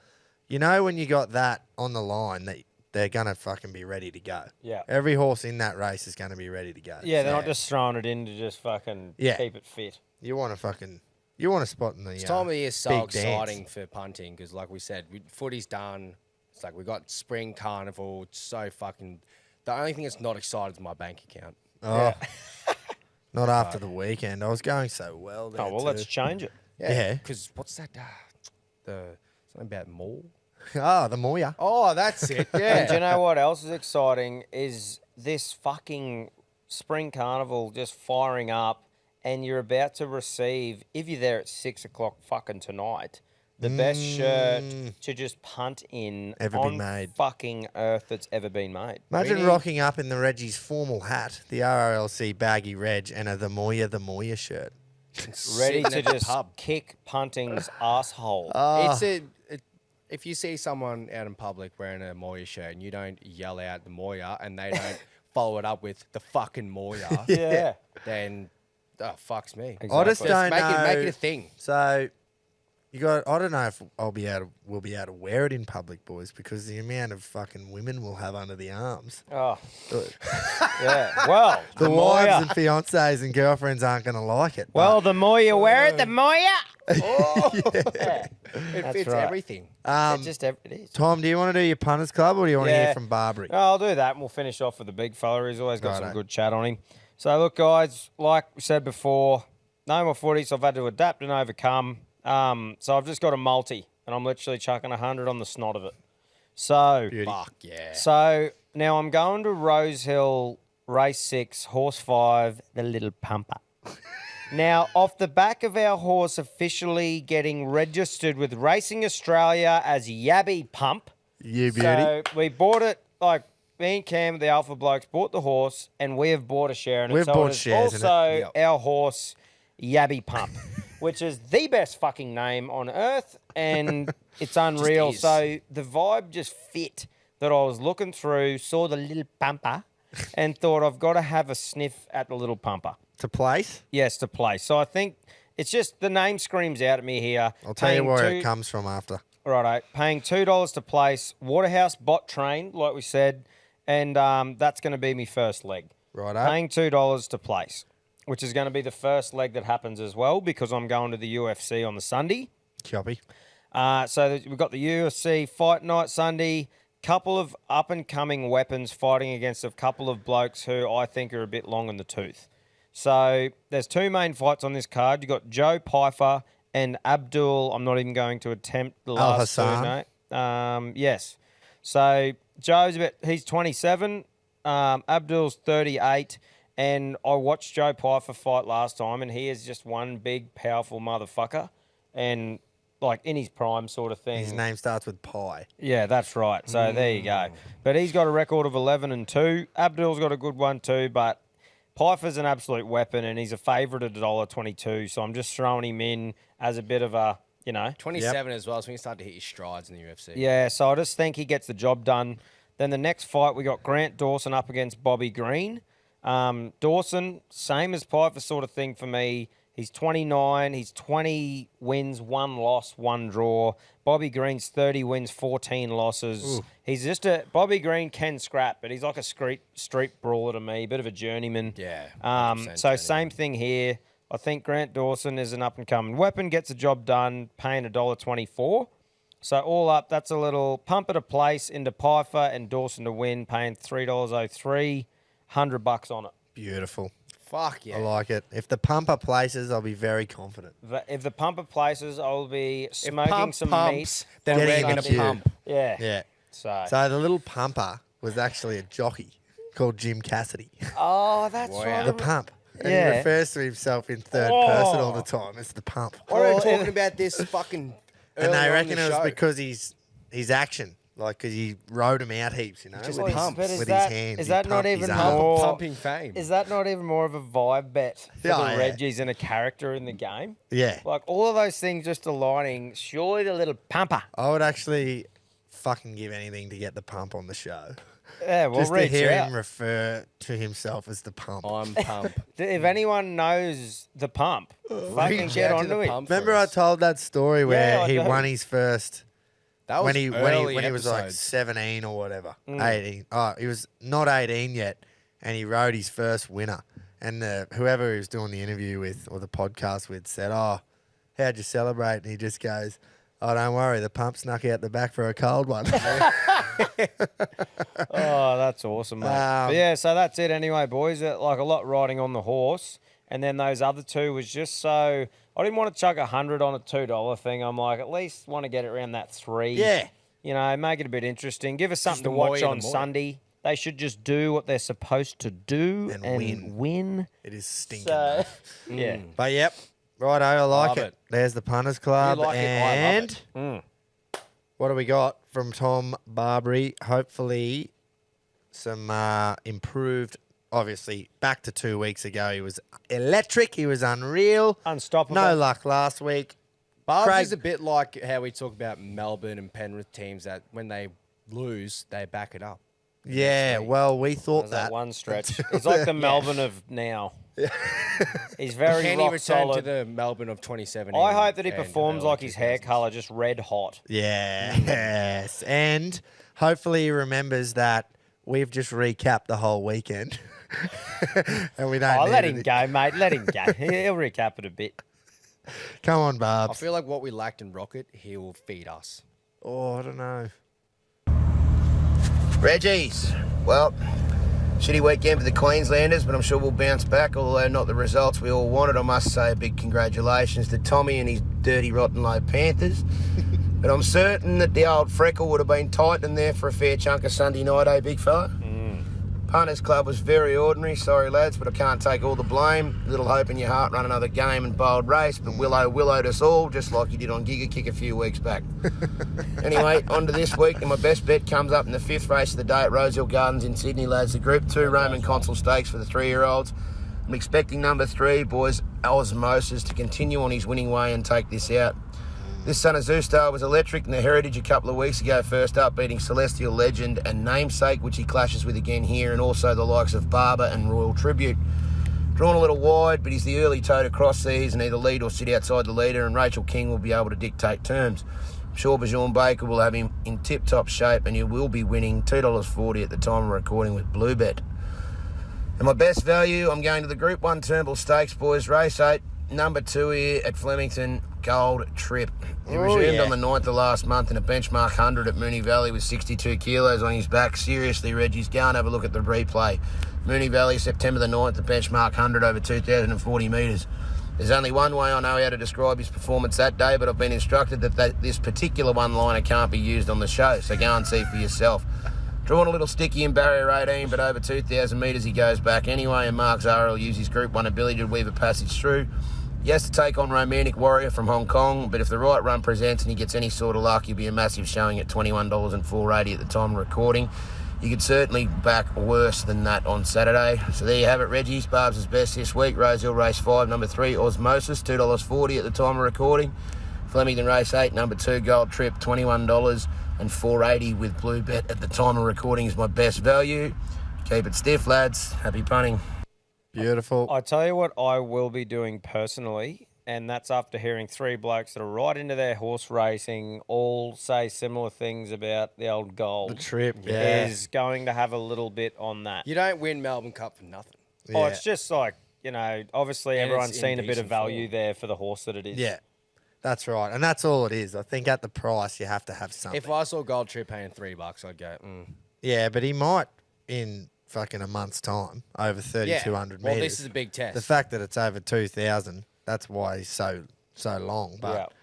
you know, when you got that on the line, that they're gonna fucking be ready to go.
Yeah.
Every horse in that race is gonna be ready to go.
Yeah, they're
So
not just throwing it in to just fucking
Yeah.
keep it fit.
You want to spot in the.
This time of year is so
big
exciting
dance.
for punting because, like we said, footy's done. It's like we got spring carnival. It's so fucking. The only thing that's not excited is my bank account.
Oh, not after the weekend. I was going so well there.
Oh, well,
too.
let's change it.
Yeah.
Because what's that? The something about mall.
Oh, the Moya.
Oh, that's it.
And do
Yeah.
you know what else is exciting is this fucking spring carnival just firing up, and you're about to receive, if you're there at 6 o'clock fucking tonight, the best shirt to just punt in
Ever
on
been made.
fucking earth that's ever been made.
Imagine
Really?
rocking up in the Reggies formal hat, the RRLC baggy reg, and a the Moya shirt.
Ready
Sitting
to
at the
just
pub.
kick punting's asshole.
If you see someone out in public wearing a Moya shirt and you don't yell out the Moya and they don't follow it up with the fucking Moya,
yeah.
then fucks me.
I just don't
make
know.
make it a thing.
So you got. I don't know if we'll be able to wear it in public, boys, because the amount of fucking women we'll have under the arms.
Oh,
The,
yeah. Well,
the
the
wives
Moya.
and fiancés and girlfriends aren't going to like it.
Well,
but,
the more you wear it, the more you.
It
That's
fits
right.
everything.
It is.
Tom, do you want to do your punters club or do you want to
Yeah.
hear from Barbary?
No, I'll do that, and we'll finish off with the big fella. He's always got some
Righto.
good chat on him. So, look, guys, like we said before, no more footy, so I've had to adapt and overcome. So I've just got a multi, and I'm literally chucking 100 on the snot of it. So,
Fuck yeah.
so now I'm going to Rosehill, race 6, horse 5, the little pumper. Now, off the back of our horse officially getting registered with Racing Australia as Yabby Pump.
You beauty.
So we bought it, like me and Cam, the Alpha Blokes, bought the horse, and we have bought a share in it.
We've
So
bought
it is
shares in it.
also our horse, Yabby Pump, which is the best fucking name on earth, and it's unreal.
is.
So the vibe just fit that I was looking through, saw the little pumper, and thought I've got to have a sniff at the little pumper.
To place?
Yes, to play. So I think it's just the name screams out at me here.
I'll tell you
Paying
where
two-
it comes from after.
Righto, paying $2 to place, Waterhouse bot trained, like we said, and that's going to be my first leg.
Righto.
Paying $2 to place, which is going to be the first leg that happens as well because I'm going to the UFC on the Sunday.
Copy.
So we've got the UFC Fight Night Sunday, couple of up-and-coming weapons fighting against a couple of blokes who I think are a bit long in the tooth. So there's two main fights on this card. You've got Joe Pfeiffer and Abdul. I'm not even going to attempt the last two.
Al-Hassan.
Yes. So Joe's he's 27. Abdul's 38. And I watched Joe Pfeiffer fight last time, and he is just one big, powerful motherfucker. And like in his prime sort of thing.
His name starts with pie.
Yeah, that's right. So there you go. But he's got a record of 11-2. Abdul's got a good one too, but Pfeiffer's an absolute weapon, and he's a favourite at $1.22. So I'm just throwing him in as a bit of a,
27 as well, so when you start to hit your strides in the UFC.
Yeah, so I just think he gets the job done. Then the next fight, we got Grant Dawson up against Bobby Green. Dawson, same as Pfeiffer sort of thing for me. He's 29. He's 20 wins, 1 loss, 1 draw. Bobby Green's 30 wins, 14 losses.
Ooh.
He's just Bobby Green can scrap, but he's like a street brawler to me, bit of a journeyman.
Yeah,
So
100%
same thing here. I think Grant Dawson is an up and coming weapon, gets the job done, paying $1.24. So all up, that's a little pumper to place into Pifer and Dawson to win, paying $3.03, $100 on it.
Beautiful.
Fuck yeah.
I like it. If the pumper places, I'll be very confident.
If the pumper places, I'll be smoking
Pump
some
pumps,
meat.
then
Getting
we're
in
going
the
to
queue.
pump.
Yeah.
Yeah.
So
So the little pumper was actually a jockey called Jim Cassidy.
oh, that's
Wow.
right.
The pump. And
Yeah.
he refers to himself in third person all the time. It's the pump.
What are we talking about this fucking
And
early
they
on
reckon
in
it
the
was
show?
because his action. Like, because he rode him out heaps, you know,
Just
with,
pumps.
his,
But is
with
that-
his hands.
is
He
that not
pumped his
even
arm.
more-
pumping fame.
Is that not even more of a vibe bet for
Yeah,
the
yeah.
Reggies and a character in the game?
Yeah.
Like all of those things just aligning. Surely the little pumper.
I would actually fucking give anything to get the pump on the show.
Yeah, we'll
Just to
reach
hear
out.
him refer to himself as the pump.
I'm pump.
If anyone knows the pump, fucking
Reach
get
out to
onto
the
it.
pump
Remember
for
I
us.
told that story where
I
he
do.
won his first
That was
when he
early
was like
episodes.
17 or whatever,
Mm.
18. Oh, he was not 18 yet, and he rode his first winner. And whoever he was doing the interview with or the podcast with said, "Oh, how'd you celebrate?" And he just goes, "Oh, don't worry, the pump snuck out the back for a cold one."
Oh, that's awesome, mate. But yeah, so that's it anyway, boys. Like a lot riding on the horse. And then those other two was just so... I didn't want to chuck 100 on a $2 thing. I'm like, at least want to get it around that 3.
Yeah.
You know, make it a bit interesting. Give us something
the
to
more
watch
you, the
on
more.
Sunday. They should just do what they're supposed to do
And
and
win. It is stinking.
So, yeah.
But yep, righto, I like
Love
it.
it.
There's the Punters Club.
like it, I love
and
it.
what do we got from Tom Barbary? Hopefully some improved. Obviously, back to 2 weeks ago, he was electric. He was unreal.
Unstoppable.
No luck last week.
Barbs
Craig-
is a bit like how we talk about Melbourne and Penrith teams that when they lose, they back it up.
Yeah, well, we thought
There's that
that.
one stretch. It's like the Melbourne of now. He's very
Can he
rock
return to
solid.
the Melbourne of 2017?
I hope that he
and
performs
early
like his hair
2000s?
colour, just red hot.
Yeah, yes. And hopefully he remembers that we've just recapped the whole weekend. And we don't
Oh,
need
let
it.
him go, mate. Let him go. He'll recap it a bit.
Come on,
I
Barbs.
feel like what we lacked in Rocket, he will feed us.
Oh, I don't know.
Reggies, well, shitty weekend for the Queenslanders, but I'm sure we'll bounce back, although not the results we all wanted. I must say a big congratulations to Tommy and his dirty, rotten low Panthers. But I'm certain that the old freckle would have been tight in there for a fair chunk of Sunday night, eh, big fella? Punters Club was very ordinary, sorry lads, but I can't take all the blame. Little hope in your heart, run another game and bold race, but Willow willowed us all, just like he did on Giga Kick a few weeks back. Anyway, on to this week, and my best bet comes up in the 5th race of the day at Rosehill Gardens in Sydney, lads. The Group 2 Roman Consul Stakes for the 3-year-olds. I'm expecting number 3, boys, Osmosis, to continue on his winning way and take this out. This son of Zoostar was electric in the Heritage a couple of weeks ago, first up, beating Celestial Legend and Namesake, which he clashes with again here, and also the likes of Barber and Royal Tribute. Drawn a little wide, but he's the early toe to cross these and either lead or sit outside the leader, and Rachel King will be able to dictate terms. I'm sure Bajorn Baker will have him in tip-top shape, and he will be winning $2.40 at the time of recording with Bluebet. And my best value, I'm going to the Group 1 Turnbull Stakes, boys, race 8, number 2 here at Flemington, Gold Trip. He resumed on the 9th of last month in a benchmark 100 at Mooney Valley with 62 kilos on his back. Seriously, Reggies, go and have a look at the replay. Mooney Valley, September the 9th, the benchmark 100 over 2,040 metres. There's only one way I know how to describe his performance that day, but I've been instructed that this particular one-liner can't be used on the show, so go and see for yourself. Drawn a little sticky in barrier 18, but over 2,000 metres he goes back anyway, and Mark Zara will use his Group 1 ability to weave a passage through. He has to take on Romantic Warrior from Hong Kong, but if the right run presents and he gets any sort of luck, he'll be a massive showing at $21.480 at the time of recording. You could certainly back worse than that on Saturday. So there you have it, Reggies. Barbs' best this week. Rosehill Race 5, number 3, Osmosis, $2.40 at the time of recording. Flemington Race 8, number 2, Gold Trip, $21.480 with Bluebet at the time of recording is my best value. Keep it stiff, lads. Happy punting.
Beautiful.
I tell you what I will be doing personally, and that's after hearing 3 blokes that are right into their horse racing all say similar things about the old gold.
The trip, yeah.
Is going to have a little bit on that.
You don't win Melbourne Cup for nothing.
Oh,
Yeah.
it's just like, you know, obviously
And
everyone's
it's
seen
in
a bit of
decent
value
form.
there for the horse that it is.
Yeah. That's right. And that's all it is. I think at the price, you have to have something.
If I saw Gold Tree paying $3, I'd go,
Yeah, but he might in fucking a month's time over 3,200 metres.
Well, this is a big test.
The fact that it's over 2,000, that's why he's so long. But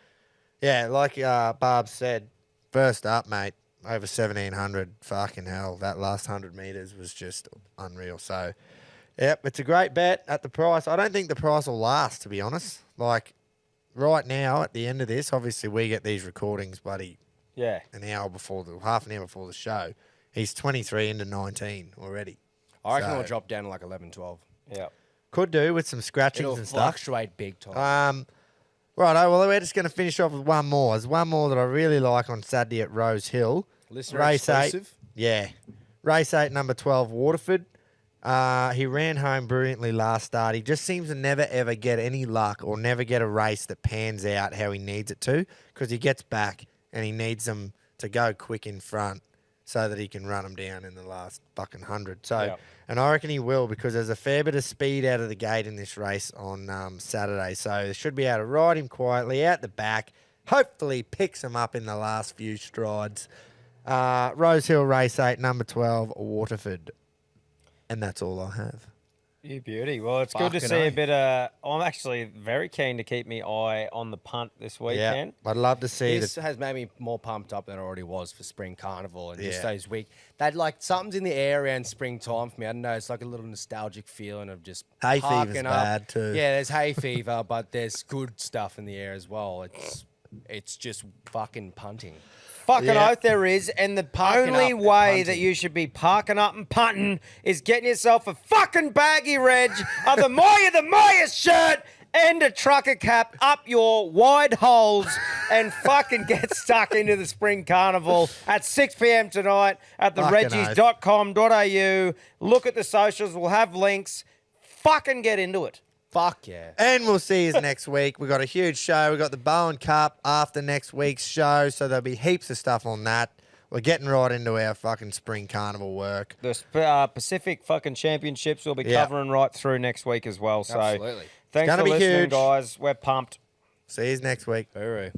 yeah, like Barb said, first up, mate, over 1,700. Fucking hell, that last 100 metres was just unreal. So, yep, it's a great bet at the price. I don't think the price will last, to be honest. Like, right now, at the end of this, obviously we get these recordings, buddy.
Yeah.
Half an hour before the show. He's 23 into 19 already.
I reckon it'll drop down to like 11, 12.
Yeah.
Could do with some scratchings
It'll
and stuff.
fluctuate big time.
Righto, well, we're just going to finish off with one more. There's one more that I really like on Saturday at Rose Hill.
Listener
Race
exclusive?
8. Yeah. Race 8, number 12, Waterford. He ran home brilliantly last start. He just seems to never, ever get any luck or never get a race that pans out how he needs it to because he gets back and he needs them to go quick in front so that he can run them down in the last fucking 100. So, and I reckon he will because there's a fair bit of speed out of the gate in this race on Saturday. So they should be able to ride him quietly out the back. Hopefully picks him up in the last few strides. Rose Hill Race 8, number 12, Waterford. And that's all I have.
You beauty. Well, it's good to see a bit of... I'm actually very keen to keep my eye on the punt this weekend.
Yeah, I'd love to see...
This has made me more pumped up than it already was for Spring Carnival and just those weeks. That like something's in the air around springtime for me. I don't know. It's like a little nostalgic feeling of just
hay
parking
fever's
up.
bad too.
Yeah, there's hay fever, but there's good stuff in the air as well. It's just fucking punting.
Fucking oath there is, and the only way that you should be parking up and punting is getting yourself a fucking baggy Reg of the Moya shirt and a trucker cap up your wide holes and fucking get stuck into the Spring Carnival at 6 p.m. tonight at the reggies.com.au. Look at the socials. We'll have links. Fucking get into it.
Fuck yeah.
And we'll see you next week. We've got a huge show. We've got the Bowen Cup after next week's show, so there'll be heaps of stuff on that. We're getting right into our fucking Spring Carnival work.
The Pacific fucking Championships will be covering right through next week as well. So
absolutely.
Thanks for listening, guys. We're pumped.
See you next week.
Hooroo.